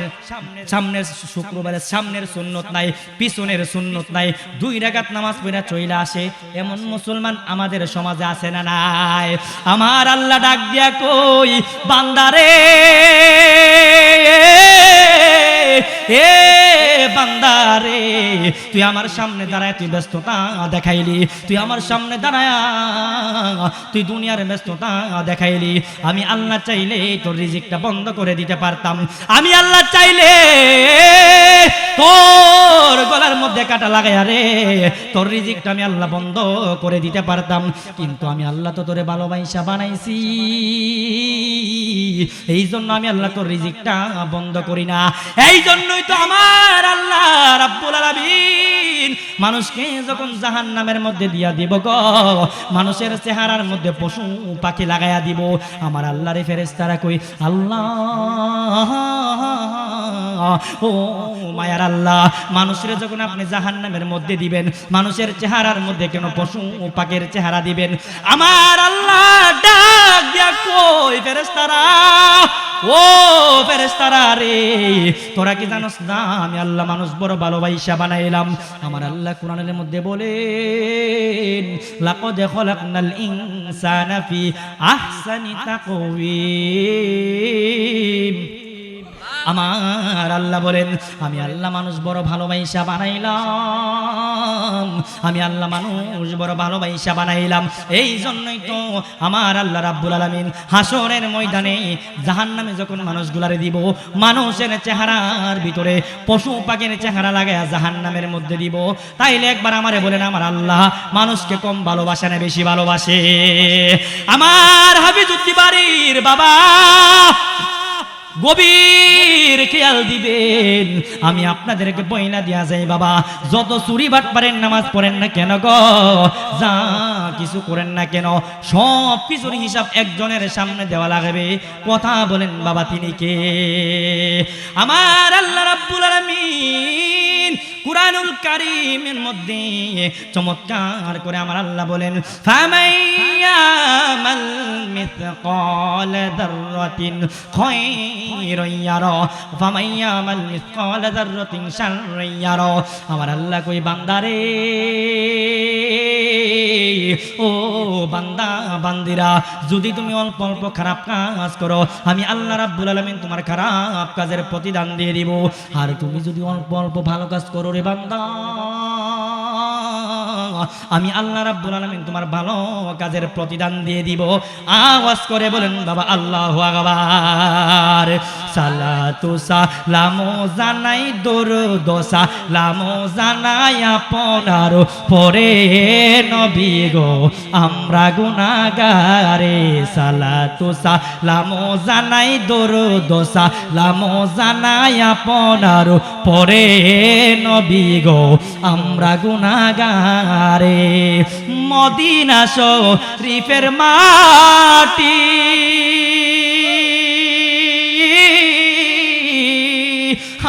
শুক্রবারে সামনের সুন্নত নাই, পিছনের সুন্নত নাই, 2 রাকাত নামাজ পড়া চইলা আসে। এমন মুসলমান আমাদের সমাজে আছে না নাই? আমার আল্লাহ ডাক দিয়া কই, বান্দারে এ বান্দারে, তুই আমার সামনে দাঁড়ায় তুই ব্যস্ততা দেখাইলি, তুই আমার সামনে দাঁড়ায় তুই দুনিয়ার ব্যস্ততা দেখাইলি। আমি আল্লাহ চাইলে তোর রিজিকটা বন্ধ করে দিতে পারতাম, আমি আল্লাহ চাইলে তোর গলার মধ্যে কাটা লাগাইয়া রে তোর রিজিকটা আমি আল্লাহ বন্ধ করে দিতে পারতাম, কিন্তু আমি আল্লাহ তো তোরে ভালোবাসা বানাইছি, এই জন্য আমি আল্লাহ তোর রিজিকটা বন্ধ করি না। এই জন্যই তো আমার আল্লাহ রাব্বুল আলামিন মানুষকে যখন জাহান্নামের মধ্যে দিয়া দিব গো, মানুষের চেহারার মধ্যে পশু পাখি লাগাইয়া দিব, আমার আল্লাহর ফেরেশতারা কই, আল্লাহ ও মায়ার আল্লাহ, মানুষের যখন আপনি জাহান্নামের মধ্যে দিবেন, মানুষের চেহারার মধ্যে কেন পশু পাখির চেহারা দিবেন? আমার আল্লাহ ডাক দিয়া কই, ফেরেশতারা ও ফেরেশতারা রে, তোরা কি জানোস না আমি আল্লাহ মানুষ বড় ভালোবাসা বানাইলাম? আমার আল্লাহ কোরআনের মধ্যে বলেন, লাকাদ খালাকনাল ইনসানা ফি আহসানি তাকওয়িম। আমার আল্লাহ বলেন আমি আল্লাহ মানুষ বড় ভালোবাসা বানাইলাম, আমি আল্লাহ মানুষ বড় ভালোবাসা বানাইলাম। এই জন্যই তো আমার আল্লাহ রাব্বুল আলামিন হাসরের ময়দানে জাহান্নামে যখন মানুষগুলারে দিব, মানুষের চেহারার ভিতরে পশু পাখির চেহারা লাগায়া জাহান্নামের মধ্যে দিব। তাইলে একবার আমারে বলেন আমার আল্লাহ মানুষকে কম ভালোবাসে না বেশি ভালোবাসে? আমার হাফিজুদ্দিন বাড়ির বাবা গভীর খেয়াল দিবেন, আমি আপনাদেরকে বইলা দিয়া যাই বাবা, যত চুরি বাট পারেন নামাজ পড়েন না কেন গো, যা কিছু করেন না কেন, সব কিছুর হিসাব একজনের সামনে দেওয়া লাগবে। কথা বলেন বাবা তিনি কে? আমার আল্লাহ রাব্বুল আলামিন কুরআনুল কারীমের মধ্যে চমৎকার করে আমার আল্লাহ বলেন ফামাইয়ামাল মিসকাল যাররাতিন খায়রান ইয়ারা ফামাইয়ামাল মিসকাল যাররাতিন শাররান ইয়ারা। আমার আল্লাহ কই বান্দারে, ও বান্দা বান্দিরা, যদি তুমি অল্প অল্প খারাপ কাজ করো আমি আল্লাহ রাব্বুল আলামিন তোমার খারাপ কাজের প্রতিদান দিয়ে দিব, আর তুমি যদি অল্প অল্প ভালো কাজ করো রে বান্দা আমি আল্লাহ রাব্বুল আলামিন তোমার ভালো কাজের প্রতিদান দিয়ে দিব। আওয়াজ করে বলেন বাবা আল্লাহু আকবার। সালাতু সালামু জানাই দরুদ সালামু জানাই আপনার পরে নবী গো আমরা গুনাহগারে। সালাতু সালামু জানাই দরুদ সালামু জানাই আপনার পরে নবী গো আমরা গুনাহগারে। মদিনা শরীফের মাটি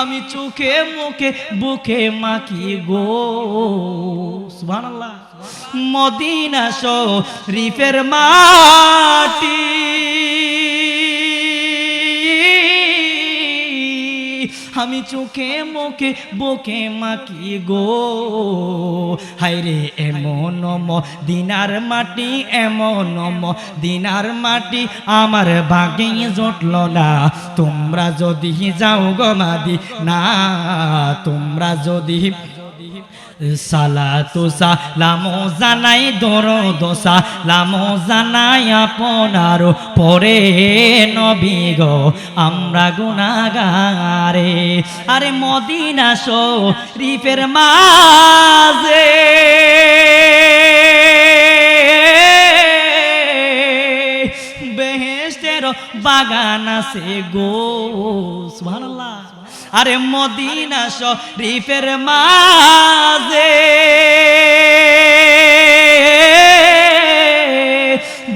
আমি চোখে মুখে বুকে মাখি গো, সুবহানাল্লাহ। মদিনা শরীফের মাটি আমি চোখে মুখে বুকে মাখি গো, হায়রে এমন মদিনার মাটি এমন মদিনার মাটি আমার ভাগে জুটল না। তোমরা যদি যাও গো মদিনা, তোমরা যদি সালাতু সালামু জানাই দরুদ সালামু জানাই আপনার পরে নবী গো আমরা গুনাহগারে। আরে মদিনা শরীফের মাঝে বেহেশতের বাগান আছে গো, সুবহানাল্লাহ। আরে মদিনা শরীফের মাঝে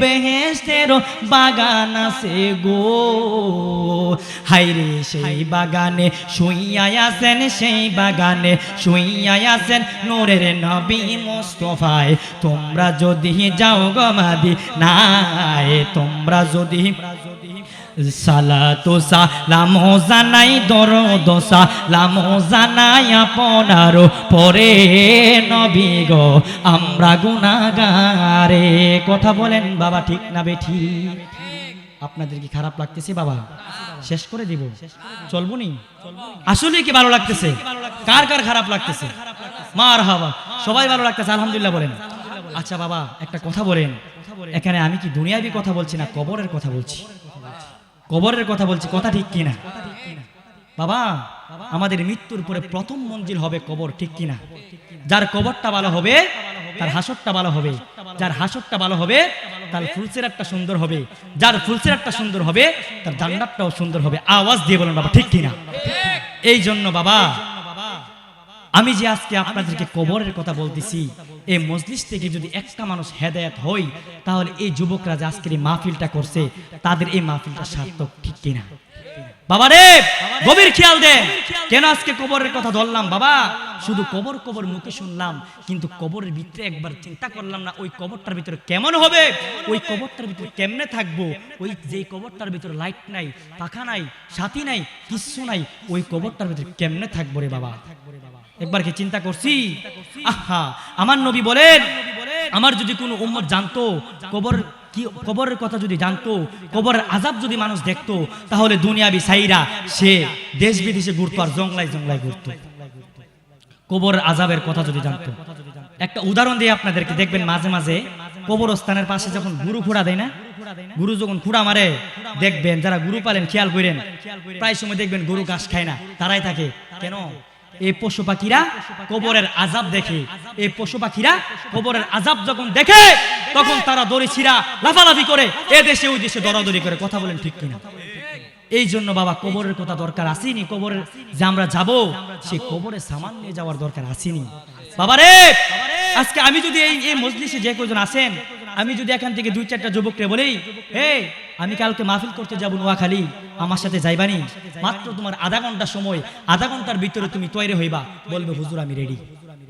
বেহেশতের বাগান আছে গো, হায়রে সেই বাগানে শুইয়া আছেন, সেই বাগানে শুইয়া আছেন নূরের নবী মুস্তাফায়। তোমরা যদি যাও গো মদিনায়, তোমরা যদি সালাতু সালামু জানাই দরুদ সালামু জানাই আপনার পরে নবী গো আমরা গুনাহগারে। কথা বলেন বাবা ঠিক না বেঠিক? আপনাদের কি খারাপ লাগতেছে বাবা? শেষ করে দিব, চলবো নি? আসলে কি ভালো লাগতেছে? কার কার খারাপ লাগতেছে? মারহাবা, সবাই ভালো লাগতেছে আলহামদুলিল্লাহ বলেন। আচ্ছা বাবা একটা কথা বলেন, এখানে আমি কি দুনিয়াবি কথা বলছি না কবরের কথা বলছি? কবরের কথা বলছি, কথা ঠিক কিনা বাবা? আমাদের মৃত্যুর পরে প্রথম মঞ্জিল হবে কবর, ঠিক কিনা? যার কবরটা ভালো হবে তার হাসরটা ভালো হবে, যার হাসরটা ভালো হবে তার ফুলসিরাতটা সুন্দর হবে, যার ফুলসিরাতটা সুন্দর হবে তার জান্নাতটাও সুন্দর হবে। আওয়াজ দিয়ে বলেন বাবা ঠিক কিনা? এই জন্য বাবা আমি যে আজকে আপনাদেরকে কবরের কথা বলতেছি, এই মজলিস থেকে যদি একটা মানুষ হেদায়েত হয় তাহলে এই যুবকরা যে আজকের এই মাহফিলটা করছে তাদের এই মাহফিলটা সার্থক, ঠিক কিনা বাবা রে? গভীর খেয়াল দেন, কেন আজকে কবরের কথা ধরলাম বাবা? শুধু কবর কবর মুখে শুনলাম, কিন্তু কবরের ভিতরে একবার চিন্তা করলাম না ওই কবরটার ভিতরে কেমন হবে, ওই কবরটার ভিতরে কেমনে থাকবো, ওই যে কবরটার ভিতরে লাইট নাই, পাখা নাই, সাথী নাই, কিচ্ছু নাই, ওই কবরটার ভিতরে কেমনে থাকবো রে বাবা? একবার কি চিন্তা করছি? আহা, আমার নবী বলেন আমার যদি কোনো উম্মত জানতো কবর কি কবরের কথা যদি জানতো, কবরের আযাব যদি মানুষ দেখতো, তাহলে দুনিয়াবি সাইরা সে দেশ বিদেশে ঘুরতো আর জংলায় জংলায় ঘুরতো। কবরের আযাবের কথা যদি জানতো। একটা উদাহরণ দিয়ে আপনাদেরকে, দেখবেন মাঝে মাঝে কবরস্থানের পাশে যখন গুরু খুঁড়া দেয় না, গুরু যখন খুঁড়া মারে, দেখবেন যারা গুরু পালেন খেয়াল করেন, প্রায় সময় দেখবেন গরু ঘাস খায় না, তারাই থাকে কেন? এই পশু পাখিরা কবরের আযাব দেখে। এই পশু পাখিরা কবরের আযাব যখন দেখে, তখন তারা দড়ি ছিঁড়া লাফালাফি করে, এ দেশে ওই দেশে দৌড়াদৌড়ি করে। কথা বলেন ঠিক কিনা? এই জন্য বাবা কবরের কথা দরকার আসেনি। কবরের যে আমরা যাব, সেই কবরে সামান নিয়ে যাওয়ার দরকার আসেনি বাবারে। আজকে আমি যদি এই মজলিসে যে কয়জন আছেন, আমি যদি এখান থেকে 2-4টা যুবককে বলি, হে আমি কালকে মাহফিল করতে যাব নোয়াখালী, আমার সাথে যাইবানি? মাত্র তোমার আধা ঘন্টা সময়, আধা ঘন্টার ভিতরে তুমি তৈরি হইবা, বলবে হুজুর আমি রেডি।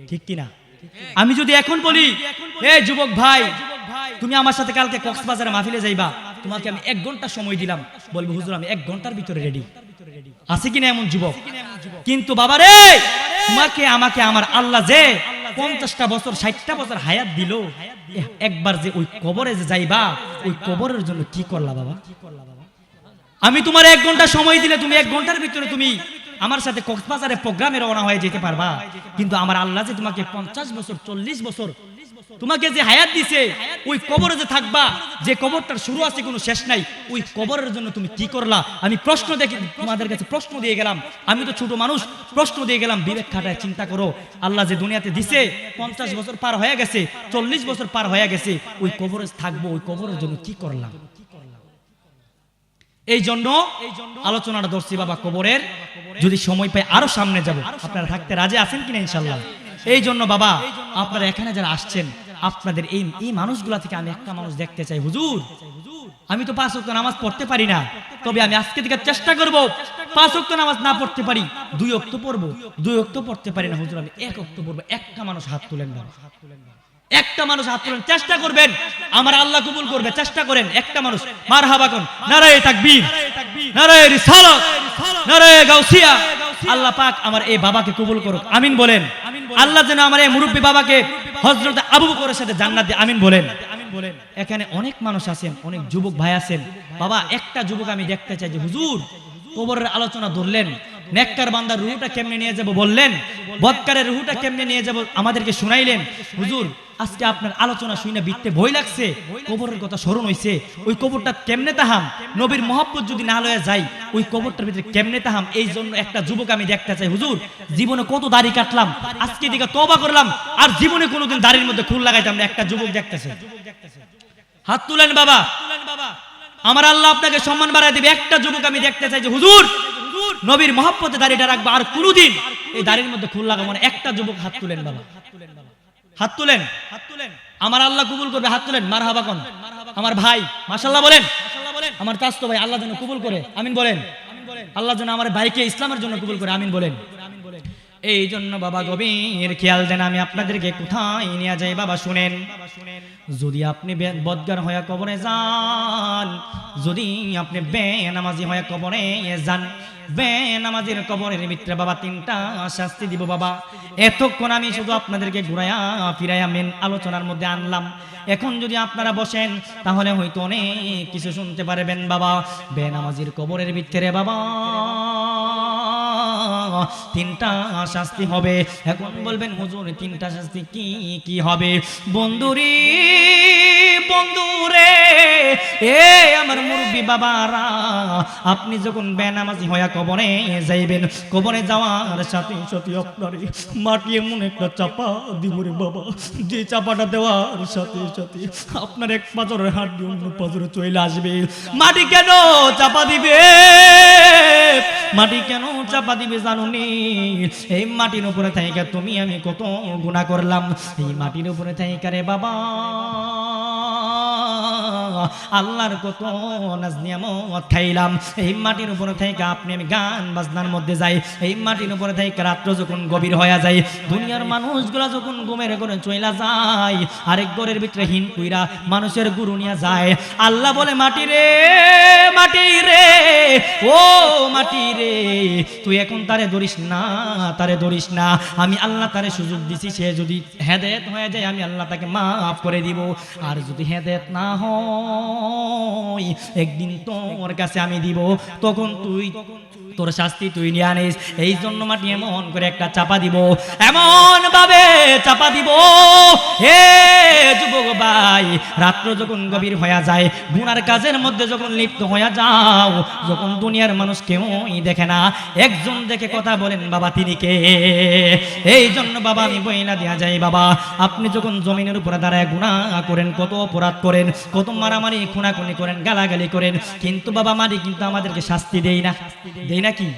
ঠিক কিনা? আমি যদি এখন বলি, হে যুবক ভাই তুমি আমার সাথে কালকে কক্সবাজারে মাহফিলে যাইবা, তোমাকে আমি 1 ঘন্টা সময় দিলাম, বলবে হুজুর আমি 1 ঘন্টার ভিতরে রেডি। আছে কিনা এমন যুবক? কিন্তু বাবারে, তোমাকে আমাকে আমার আল্লাহ যে 50টা বছর 60টা বছর হায়াত দিল, একবার যে ওই কবরে যে যাইবা, ওই কবরের জন্য কি করলা বাবা? আমি তোমার 1 ঘন্টা সময় দিলে, তুমি 1 ঘন্টার ভিতরে তুমি আমার সাথে কক্সবাজারে প্রোগ্রামে রওনা হয়ে যেতে পারবা। কিন্তু আমার আল্লাহ যে তোমাকে 50 বছর 40 বছর তোমাকে যে হায়াত দিছে, ওই কবরে যে থাকবা, যে কবরটার শুরু আছে কোনো শেষ নাই, ওই কবরের জন্য তুমি কি করলা? আমি প্রশ্ন দেখি তোমাদের কাছে, প্রশ্ন দিয়ে গেলাম। আমি তো ছোট মানুষ, প্রশ্ন দিয়ে গেলাম। বিবেক খাটায় চিন্তা করো, আল্লাহ যে দুনিয়াতে দিছে, 50 বছর পার হয়ে গেছে, 40 বছর পার হয়ে গেছে, ওই কবরে থাকবো, ওই কবরের জন্য কি করলাম? এই জন্য আলোচনাটা ধরছি বাবা কবরের। যদি সময় পাই আরো সামনে যাব। আপনারা থাকতে রাজি আছেন কিনা ইনশাআল্লাহ? এই জন্য বাবা আপনারা এখানে যারা আসছেন, আপনাদের এই মানুষগুলা থেকে আমি একটা মানুষ দেখতে চাই। হুজুর আমি তো 5 ওয়াক্ত নামাজ পড়তে পারি না, তবে আমি আজকে থেকে চেষ্টা করব 5 ওয়াক্ত নামাজ না পড়তে পারি 2 ওয়াক্ত পড়বো। 2 ওয়াক্ত পড়তে পারি না হুজুর, আমি 1 ওয়াক্ত পড়বো। একটা মানুষ হাত তুলেন বাবা, একটা মানুষ হাত তুলেন, চেষ্টা করবেন, আমার আল্লাহ কবুল করবে। চেষ্টা করেন, একটা মানুষ। মারহাবা কোন, নারায়ে তাকবীর, নারায়ে রিসালাত, নারায়ে গাউসিয়া। আল্লাহ পাক আমার এই বাবাকে কবুল করুক, আমিন বলেন। আল্লাহ যেন আমার এই মুরব্বী বাবাকে হযরত আবু বকরের সাথে জান্নাত দিয়ে, আমিন বলেন। এখানে অনেক মানুষ আছেন, অনেক যুবক ভাই আছেন বাবা। একটা যুবক আমি দেখতে চাই যে হুজুর কবরের আলোচনা ধরলেন, নেককার বান্দার রূহটা কেমনে নিয়ে যাব বললেন, বদকারের রূহটা কেমনে নিয়ে যাব আমাদেরকে শুনাইলেন। হুজুর আজকে আপনার আলোচনা শুনে বিতে ভয় লাগছে, কবরের কথা স্মরণ হইছে। ওই কবরটা কেমনে তাহাম, নবীর মহব্বত যদি না লয়ে যাই, ওই কবরটার ভিতরে কেমনে তাহাম। এই জন্য একটা যুবক আমি দেখতে চাই। হুজুর জীবনে কত দাড়ি কাটলাম, আজকে দিকে তওবা করলাম, আর জীবনে কোনোদিন দাড়ির মধ্যে খুল লাগাইতাম না। একটা যুবক দেখতেছে, হাত তুলেন বাবা, আমার আল্লাহ আপনাকে সম্মান বাড়ায় দিবে। একটা যুবক আমি দেখতে চাই যে হুজুর নবীর মহব্বতে দাড়িটা রাখবো, আর কোনোদিন এই দাড়ির মধ্যে খুল লাগাবো না। একটা যুবক হাত তুলেন বাবা, হাত তুলেন, আমার আল্লাহ কবুল করবে। হাত তুলেন, মারহাবা কোন আমার ভাই, মাশাআল্লাহ বলেন। আমার চাচতো ভাই, আল্লাহ যেন কবুল করে, আমিন বলেন। আল্লাহ যেন আমার ভাইকে ইসলামের জন্য কবুল করে, আমিন বলেন। এই জন্য বাবা গভীর খেয়াল দেন, আমি আপনাদেরকে কোথায় নিয়ে যাই বাবা শুনেন। যদি আপনি বদগার হয়ে কবরে যান, যদি আপনি বেনামাজি হয়ে কবরে যান, বেনামাজির কবরের ভিতরে বাবা 3টা শাস্তি দিব বাবা। এতক্ষণ আমি শুধু আপনাদেরকে ঘুরাইয়া ফিরাইয়া মেন আলোচনার মধ্যে আনলাম। এখন যদি আপনারা বসেন তাহলে হয়তো অনেক কিছু শুনতে পারবেন বাবা। বেনামাজির কবরের ভিতরে বাবা 3টা শাস্তি হবে। এখন বলবেন হুজুর 3টা শাস্তি কি কি হবে? বন্ধুরে বন্ধুরে, এ আমার মুরব্বী বাবারা, আপনি যখন বেনামাজি হয়ে কবরে যাইবেন, কবরে যাওয়ার সাথে সাথে আপনারে মাটি এমন একটা চাপা দিব রে বাবা, যে চাপাটা দেওয়ার সাথে সাথে আপনার এক পাজরের হাড্ডি অন্য পাজরে চলে আসবে। মাটি কেন চাপা দিবে? মাটি কেন চাপা দিবে জানুনি? এই মাটির উপরে থাইকা তুমি আমি কত গুনাহ করলাম। এই মাটির উপরে থাইকা রে বাবা আল্লাহর কত নাজ নিয়ামত খাইলাম। এই মাটির উপরে থেকে আপনি আমি গান বাজনার মধ্যে যাই, এই মাটির উপরে থেকে রাত্র যখন গভীর হয়ে যায়, দুনিয়ার মানুষগুলা যখন ঘুমের ঘরে চইলা যায়, আরেক ঘরের ভিতরে হিন কইরা মানুষের গুরু নিয়ে যায়। আল্লাহ বলে মাটি রে, মাটি রে, ও মাটি রে, তুই এখন তারে ধরিস না, তারে ধরিস না। আমি আল্লাহ তারে সুযোগ দিছি, সে যদি হেদায়েত হয়ে যায় আমি আল্লাহ তাকে মাফ করে দিব। আর যদি হেদায়েত না হয় একদিন তোর কাছে আমি দিব, তখন তুই তোর শাস্তি তুই নিয়ে আনিস। এই জন্য মাটি এমন করে একটা চাপা দিব, এমন ভাবে চাপা দিব, হে যুবক ভাই, রাত্র যখন গভীর হয়ে যায়, গুনার কাজের মধ্যে যখন লিপ্ত হয়ে যাও, যখন দুনিয়ার মানুষ কেউই দেখে না, একজন দেখে কথা বলেন বাবা তিনি কে? এই জন্য বাবা আমি বইলা দেয়া যাই, বাবা আপনি যখন জমিনের উপরে দাঁড়ায় গুনাহ করেন, কত অপরাধ করেন, কত মারামারি খুনাখুনি করেন, গালাগালি করেন, কিন্তু বাবা মাটি কিন্তু আমাদেরকে শাস্তি দেই না, দেই নাকি?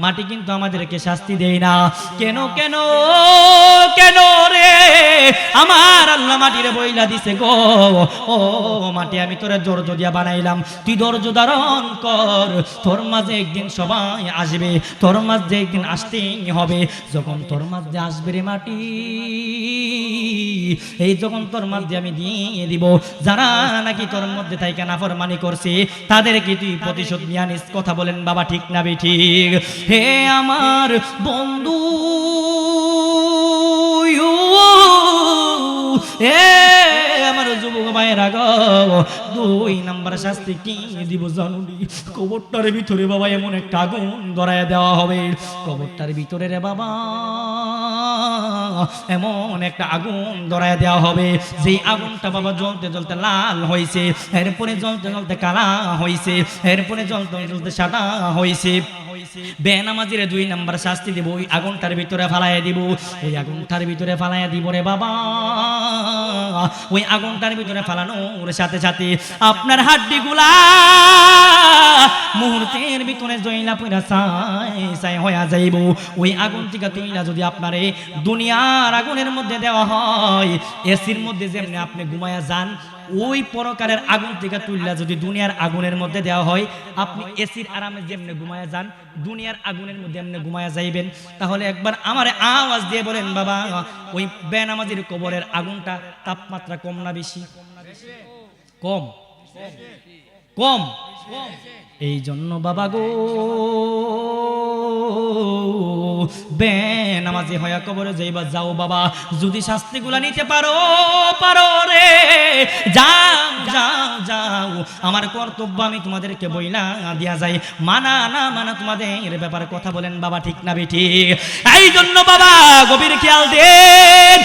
মাটি কিন্তু আমাদেরকে শাস্তি দেই না। কেন কেন কেন রে আমার আল্লাহ মাটিরে বইলা দিছে গো, ও মাটি আমি তোরে ধৈর্য দিয়া বানাইলাম, তুই ধৈর্য ধারণ কর, তোর মাঝে একদিন সবাই আসবে, তোর মাঝে একদিন আসতেই হবে। যখন তোর মাঝে আসবে রে মাটি, এই যখন তোর মাঝে আমি দিয়ে দিব, যারা নাকি তোর মধ্যে থাইকা নাফরমানি করছে তাদেরকে তুই প্রতিশোধ নিয়ে আনিস। কথা বলেন বাবা ঠিক না বেঠিক? হে আমার বন্ধু, আমার যুবক ভাইয়েরা গো, 2 নাম্বার শাস্তি কি দিব জানুনি? কবরটার ভিতরে বাবা এমন একটা আগুন ধরায় দেওয়া হবে, কবরটার ভিতরে রে বাবা এমন একটা আগুন ধরায় দেওয়া হবে, যেই আগুনটা বাবা জ্বলতে জ্বলতে লাল হয়েছে, এরপরে জ্বলতে জ্বলতে কালা হয়েছে, এরপরে জ্বলতে জ্বলতে সাদা হয়েছে। বেনামাজিরে 2 নাম্বার শাস্তি দিব, ওই আগুনটার ভিতরে ফালাইয়া দিব, ওই আগুনটার ভিতরে ফালাইয়া দিব রে বাবা। ওই আগুনটার ভিতরে ফালানোর সাথে সাথে আপনার হাড্ডিগুলা মুহূর্তের ভিতরে জয়লা পুরা ছাই ছাই হয়ে যাইব। ওই আগুন থেকে তুইলা যদি আপনারে দুনিয়ার আগুনের মধ্যে দেওয়া হয়, এসির মধ্যে যেমনি আপনি ঘুমায়া যান, ওই প্রকারের আগুন থেকে তুইলা যদি দুনিয়ার আগুনের মধ্যে দেওয়া হয়, আপনি এসির আরামে যেমনি ঘুমায়া যান, দুনিয়ার আগুনের মধ্যে এমনি ঘুমায়া যাইবেন। তাহলে একবার আমার আওয়াজ দিয়ে বলেন বাবা, ওই বেনামাজির কবরের আগুনটা তাপমাত্রা কম না বেশি? কম, কম। এই জন্য বাবা গো, বেনামাজি হইয়া কবরে যাইবা যাও বাবা, যদি শাস্তিগুলা নিতে পারো পারো রে, যাও যাও যাও, আমার কর্তব্য আমি তোমাদেরকে বইলা দিয়া যাই, মানা না মানা তোমাদের ব্যাপারে কথা বলেন বাবা ঠিক না বেঠিক? এই জন্য বাবা গভীর খেয়াল দেন,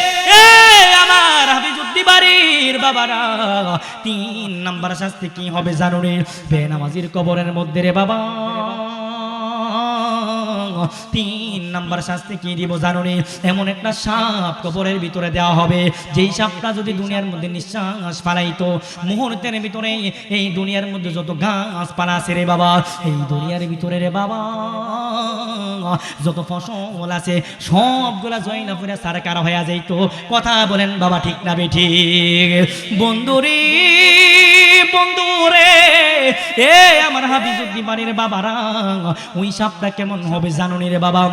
আমার হাফিজুদ্দিন বাড়ির বাবারা, 3 নাম্বার শাস্তি কি হবে জানো রে? বেনামাজির কবরের মধ্যে রে বাবা 3 নাম্বার শাস্তি কি দিব জানো রে? এমন একটা সাপ কবরের ভিতরে দেওয়া হবে, যেই সাপটা যদি দুনিয়ার মধ্যে নিঃশ্বাস ফালাইতো, মুহূর্তের ভিতরে এই দুনিয়ার মধ্যে যত গাছপালা আছে রে বাবা, এই দুনিয়ার ভিতরে রে বাবা যত ফসল আছে সবগুলা জয়না পুরা সারকার হয়ে যাইতো। কথা বলেন বাবা ঠিক না বেঠিক? বন্ধুরে বন্ধুরে, এ আমার হাফিজুদ্দিন বাড়ির বাবারা, ওই সাপটা কেমন হবে জানো রে বাবা?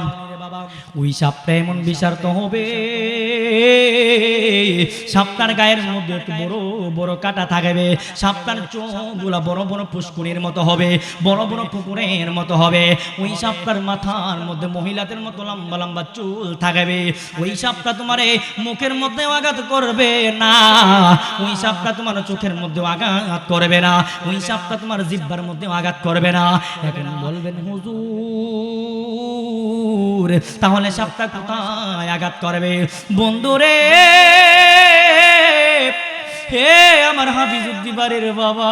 ওই সাপটা এমন বিষাক্ত হবে, সাপটার গায়ের মধ্যে একটু বড় বড় কাটা থাকবে, সাপটার চোখগুলা বড় বড় পুষ্কুনির মতো হবে, বড় বড় পুকুরের মতো হবে, ওই সাপটার মাথার মধ্যে মহিলাদের মতো লম্বা লম্বা চুল থাকবে, ওই সাপটা তোমার মুখের মধ্যে আঘাত করবে না, ওই সাপটা তোমার চোখের মধ্যে আঘাত করবে না, ওই সাপটা তোমার জিহ্বার মধ্যে আঘাত করবে না। এখন বলবেন হুজুর, তাহলে সাপটা কোথায় আঘাত করবে? বন্ধুরে, হে আমার হাফিজুদ্দিন বাড়ির বাবা,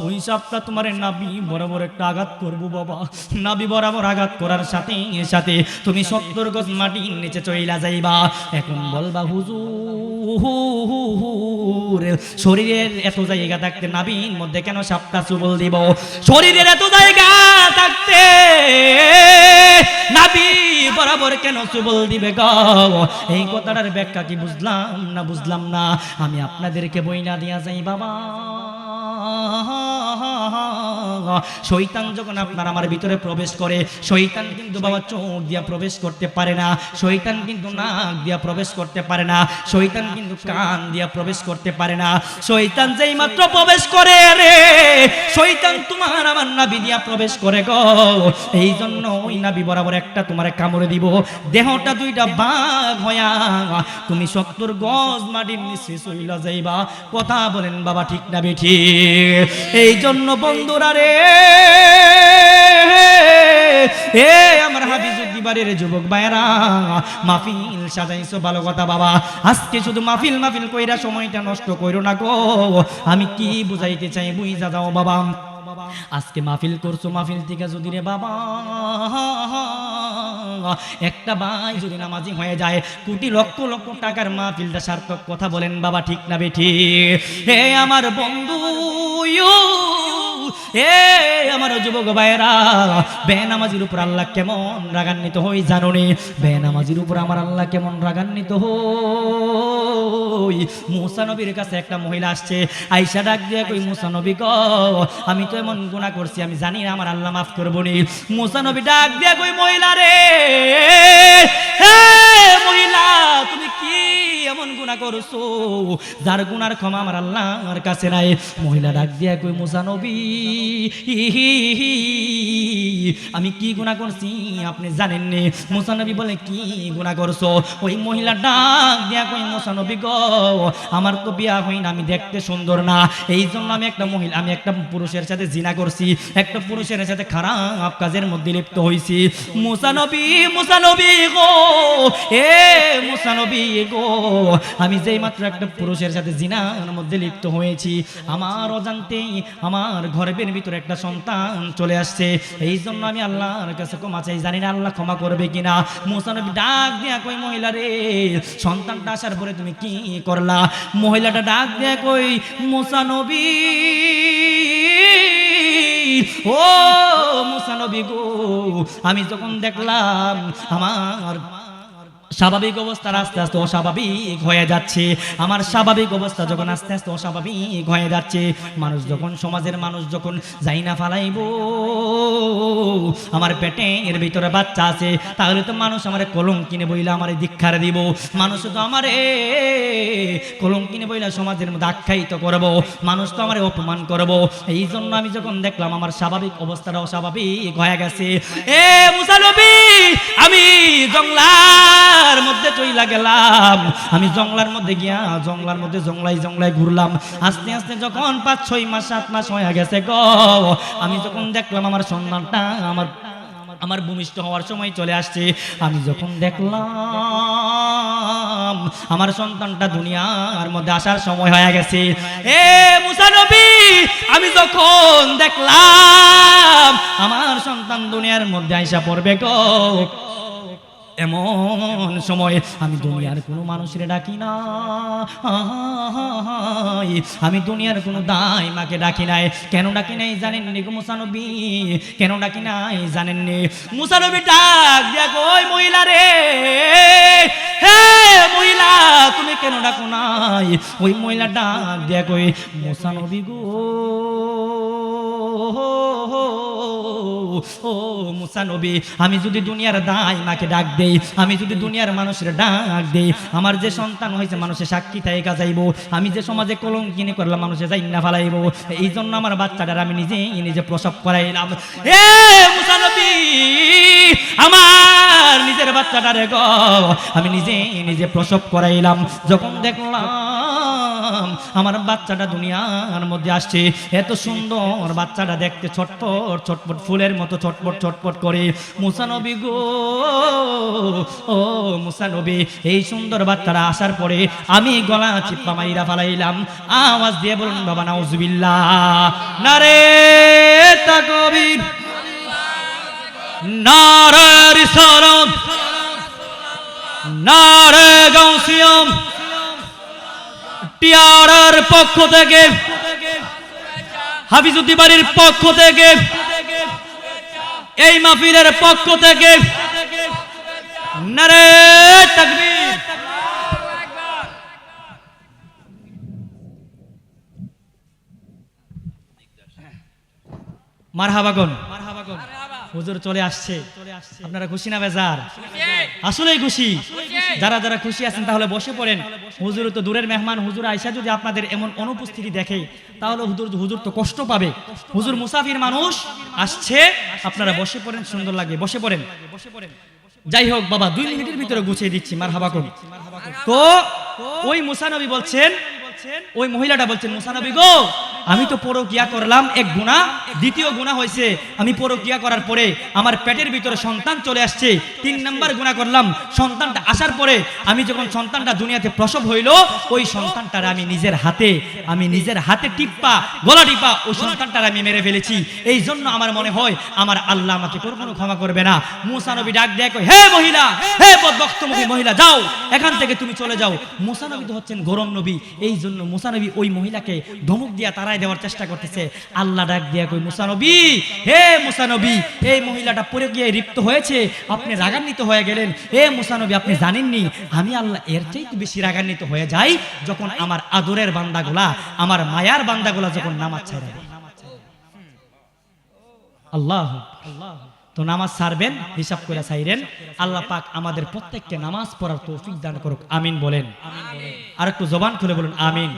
ওই সাপটা তোমার নাভি বরাবর একটা আঘাত করবো বাবা, নাভি বরাবর আঘাত করার সাথে সাথে তুমি 70 গজ মাটির নিচে চইলা যাইবা। এখন বলবা হুজুর, শরীরের এত জায়গা থাকতে নাভির মধ্যে কেন সাপটা চুবল দিব? শরীরের এত জায়গা থাকতে নাভি বরাবর বরাবর কেন সবল দিবে গো? এই কথাটার ব্যাখ্যা কি বুঝলাম না। আমি আপনাদেরকে বইনা দিয়া যাই বাবা, শয়তান যখন আপনার আমার ভিতরে প্রবেশ করে, শয়তান কিন্তু বাবা চোখ দিয়া প্রবেশ করতে পারে না, শয়তান কিন্তু নাক দিয়া প্রবেশ করতে পারে না, শয়তান কিন্তু কান দিয়া প্রবেশ করতে পারে না। শয়তান যেই মাত্র প্রবেশ করে রে, শয়তান তোমার আমার নাভি দিয়া প্রবেশ করে গো। এই জন্য ওই নাভি বরাবর একটা তোমার কামড়ে দিব, দেহটা দুইটা ভাগ হইয়া তুমি 70 গজ মাটির নিচে চইলা যাইবা। কথা বলেন বাবা, ঠিক না বেঠি? এই জন্য বন্ধুরা রে, এ আমার হাফিজুদ্দি বাড়ির যুবক ভাইরা, মাহফিল সাজাইছো ভালো কথা বাবা, আজকে শুধু মাহফিল কইরা সময়টা নষ্ট কইরো না গো। আমি কি বুঝাইতে চাই বুঝা যাও বাবা। আজকে মাহফিল করছো, মাহফিল থেকে যদি রে বাবা একটা ভাই যদি নামাজি হয়ে যায়, কোটি লক্ষ লক্ষ টাকার মাহফিলটা সার্থক। কথা বলেন বাবা, ঠিক না বেঠি? হে আমার বন্ধু, এ আমার যুবক ভাইরা, বেনামাজির উপর আল্লাহ কেমন রাগান্বিত হই জানো নি? বেনামাজির উপর আমার আল্লাহ কেমন রাগান্বিত হই। মুসা নবীর কাছে একটা মহিলা আসছে, আয়েশা ডাক দিয়ে কই, মুসা নবী গো, আমি তো এমন গুনাহ করছি, আমি জানি না আমার আল্লাহ মাফ করবো নি। মুসা নবী ডাক দিয়ে কই, মহিলা রে, হে মহিলা, তুমি কি এমন গুনাহ করছো যার গুনার ক্ষমা আমার আল্লাহর কাছে নাই? মহিলা ডাক দিয়া কই, মুসা নবী, আমি কি গুনাহ করছি আপনি জানেন নি? মুসা নবী বলে, কি গুনাহ করছো? ওই মহিলা ডাক দিয়া কই, মুসা নবী গো, আমার তো বিয়া হই না, আমি দেখতে সুন্দর না, এই জন্য আমি একটা পুরুষের সাথে জিনা করছি, একটা পুরুষের সাথে খারাপ কাজের মধ্যে লিপ্ত হইছি। মুসা নবী গো, এ মুসা নবী গো, আমি যেই মাত্র একটা পুরুষের সাথে জিনার মধ্যে লিপ্ত হয়েছি, আমার অজান্তেই আমার ঘরের ভিতরে একটা সন্তান চলে আসছে, এই জন্য আমি আল্লাহর কাছে ক্ষমা চাই, জানি না আল্লাহ ক্ষমা করবে কিনা। মুসা নবী ডাক দিয়া কই, মহিলা রে, সন্তানটা আসার পরে তুমি কি করলা? মহিলাটা ডাক দিয়া কই, মুসা নবী, ও মুসা নবী গো, আমি যখন দেখলাম আমার স্বাভাবিক অবস্থা আস্তে আস্তে অস্বাভাবিক হয়ে যাচ্ছে, আমার স্বাভাবিক অবস্থা যখন আস্তে আস্তে অস্বাভাবিক হয়ে যাচ্ছে, সমাজের মানুষ যখন যাই না ফালাইবো, আমার পেটে এর ভিতরে বাচ্চা আছে, তাহলে তো মানুষ আমারে কলঙ্কিনী বইলা আমারে দীক্ষার দিব, মানুষ তো আমারে কলঙ্কিনী বইলা সমাজের মধ্যে আখ্যায়িত করবো, মানুষ তো আমারে অপমান করবো। এই জন্য আমি যখন দেখলাম আমার স্বাভাবিক অবস্থাটা অস্বাভাবিক হয়ে গেছে, এ মুসা নবী, আমি জংলার মধ্যে চইলা গেলাম, আমি জংলার মধ্যে গিয়া জংলার মধ্যে জংলাই ঘুরলাম। আস্তে আস্তে যখন 5-6 মাস 7 মাস হয়ে গেছে গো, আমি যখন দেখলাম আমার সন্তানটা আমার ভূমিষ্ঠ হওয়ার সময় চলে আসছে, আমি যখন দেখলাম আমার সন্তানটা দুনিয়ার মধ্যে আসার সময় হয়ে গেছে, এ মুসা নবী, আমি যখন দেখলাম আমার সন্তান দুনিয়ার মধ্যে আইসা পড়বে গো, এমন সময় আমি দুনিয়ার কোনো মানুষের ডাকি না, আমি দুনিয়ার কোনো দাই মাকে ডাকি নাই। কেন ডাকি নাই জানেন নি মুসা নবী? কেন ডাকি নাই জানেন নি? মুসা নবী ডাক দিয়া কই, মহিলা রে, হে মহিলা, তুমি কেন ডাকো নাই? ওই মহিলা ডাক দিয়া কই, মুসা নবী গো, ও মুসা নবী, আমি যদি দুনিয়ার দাই মাকে ডাক দেই, আমি যদি দুনিয়ার মানুষের ডাক দেই, আমার যে সন্তান হয়েছে মানুষের সাক্ষী থাইকা যাইবো, আমি যে সমাজে কলঙ্কিনী করলাম মানুষে যাই না ফালাইবো, এই জন্য আমার বাচ্চাটার আমি নিজে প্রসব করাইলাম। এ মুসা নবী, আমার নিজের বাচ্চাটারে গো আমি নিজে প্রসব করাইলাম। যখন দেখলাম আমার বাচ্চাটা দুনিয়ার মধ্যে আসছে, এত সুন্দর বাচ্চাটা দেখতে ছটপট ফুলের মতো ছটপট করে, মুসা নবী গো, ও মুসা নবী, এই সুন্দর বাচ্চাটা আসার পরে আমি গলা চিপ্পা মাইরা ফালাইলাম। আওয়াজ দিয়ে বলুন বাবা নাউজুবিল্লাহ, নারে তাকবীর, নারে রিসালাত, নারে গাউসিয়াম। টিআরআর পক্ষ থেকে, হাফিজুদ্দি বাড়ির পক্ষ থেকে, এই মাহফিলের পক্ষ থেকে নারে তাকবীর। মারহাবাগন, হুজুর চলে আসছে। আপনারা খুশি না বেজার? আসলেই খুশি। যারা যারা খুশি আছেন তাহলে বসে পড়েন। হুজুর তো দূরের মেহমান, হুজুর আয়েশা যদি আপনাদের এমন অনুপস্থিতি দেখে তাহলে হুজুর তো কষ্ট পাবে। হুজুর মুসাফির মানুষ আসছে, আপনারা বসে পড়েন, সুন্দর লাগে, বসে পড়েন। যাই হোক বাবা, 2 মিনিটের ভিতরে গুছিয়ে দিচ্ছি। মারহাবাকুম। তো ওই মুসা নবী বলছেন, ওই মহিলাটা বলছেন, মুসা নবী গো, আমি তো পরকিয়া করলাম এক গুনাহ, দ্বিতীয় গুনাহ হয়েছে আমি পরকিয়া করার পরে আমার পেটের ভিতরে সন্তান চলে আসছে, 3 নাম্বার গুনাহ করলাম। সন্তানটা আসার পরে আমি যখন সন্তানটা দুনিয়াতে প্রসব হইল, ওই সন্তানটার আমি নিজের হাতে টিপ্পা, গলা টিপা ওই সন্তানটার আমি মেরে ফেলেছি। এই জন্য আমার মনে হয় আমার আল্লাহ আমাকে কখনো ক্ষমা করবে না। মুসা নবী ডাক দেয়, হে মহিলা, হে বদবক্তমুখী মহিলা, যাও এখান থেকে, তুমি চলে যাও। মুসা নবী তো হচ্ছেন গরম নবী, এই জন্য মুসা নবী ওই মহিলাকে ধমক দিয়া তাড়াই দেওয়ার চেষ্টা করতেছে। আল্লাহ ডাক দিয়া কই, মুসা নবী, হে মুসা নবী, এই মহিলাটা পড়ে গিয়ে রিপ্ত হয়েছে, আপনি রাগান্বিত হয়ে গেলেন। হে মুসা নবী, আপনি জানেননি আমি আল্লাহ এর চাইতে বেশি রাগান্বিত হয়ে যাই যখন আমার আদরের বান্দাগুলা, আমার মায়ার বান্দাগুলা যখন নামাজ ছাড়ে। আল্লাহ আল্লাহ। তো নামাজ ছাড়বেন, হিসাব করে ছাইরেন। আল্লাহ পাক আমাদের প্রত্যেককে নামাজ পড়ার তৌফিক দান করুক, আমিন বলেন। আর একটু জবান খুলে বলুন আমিন।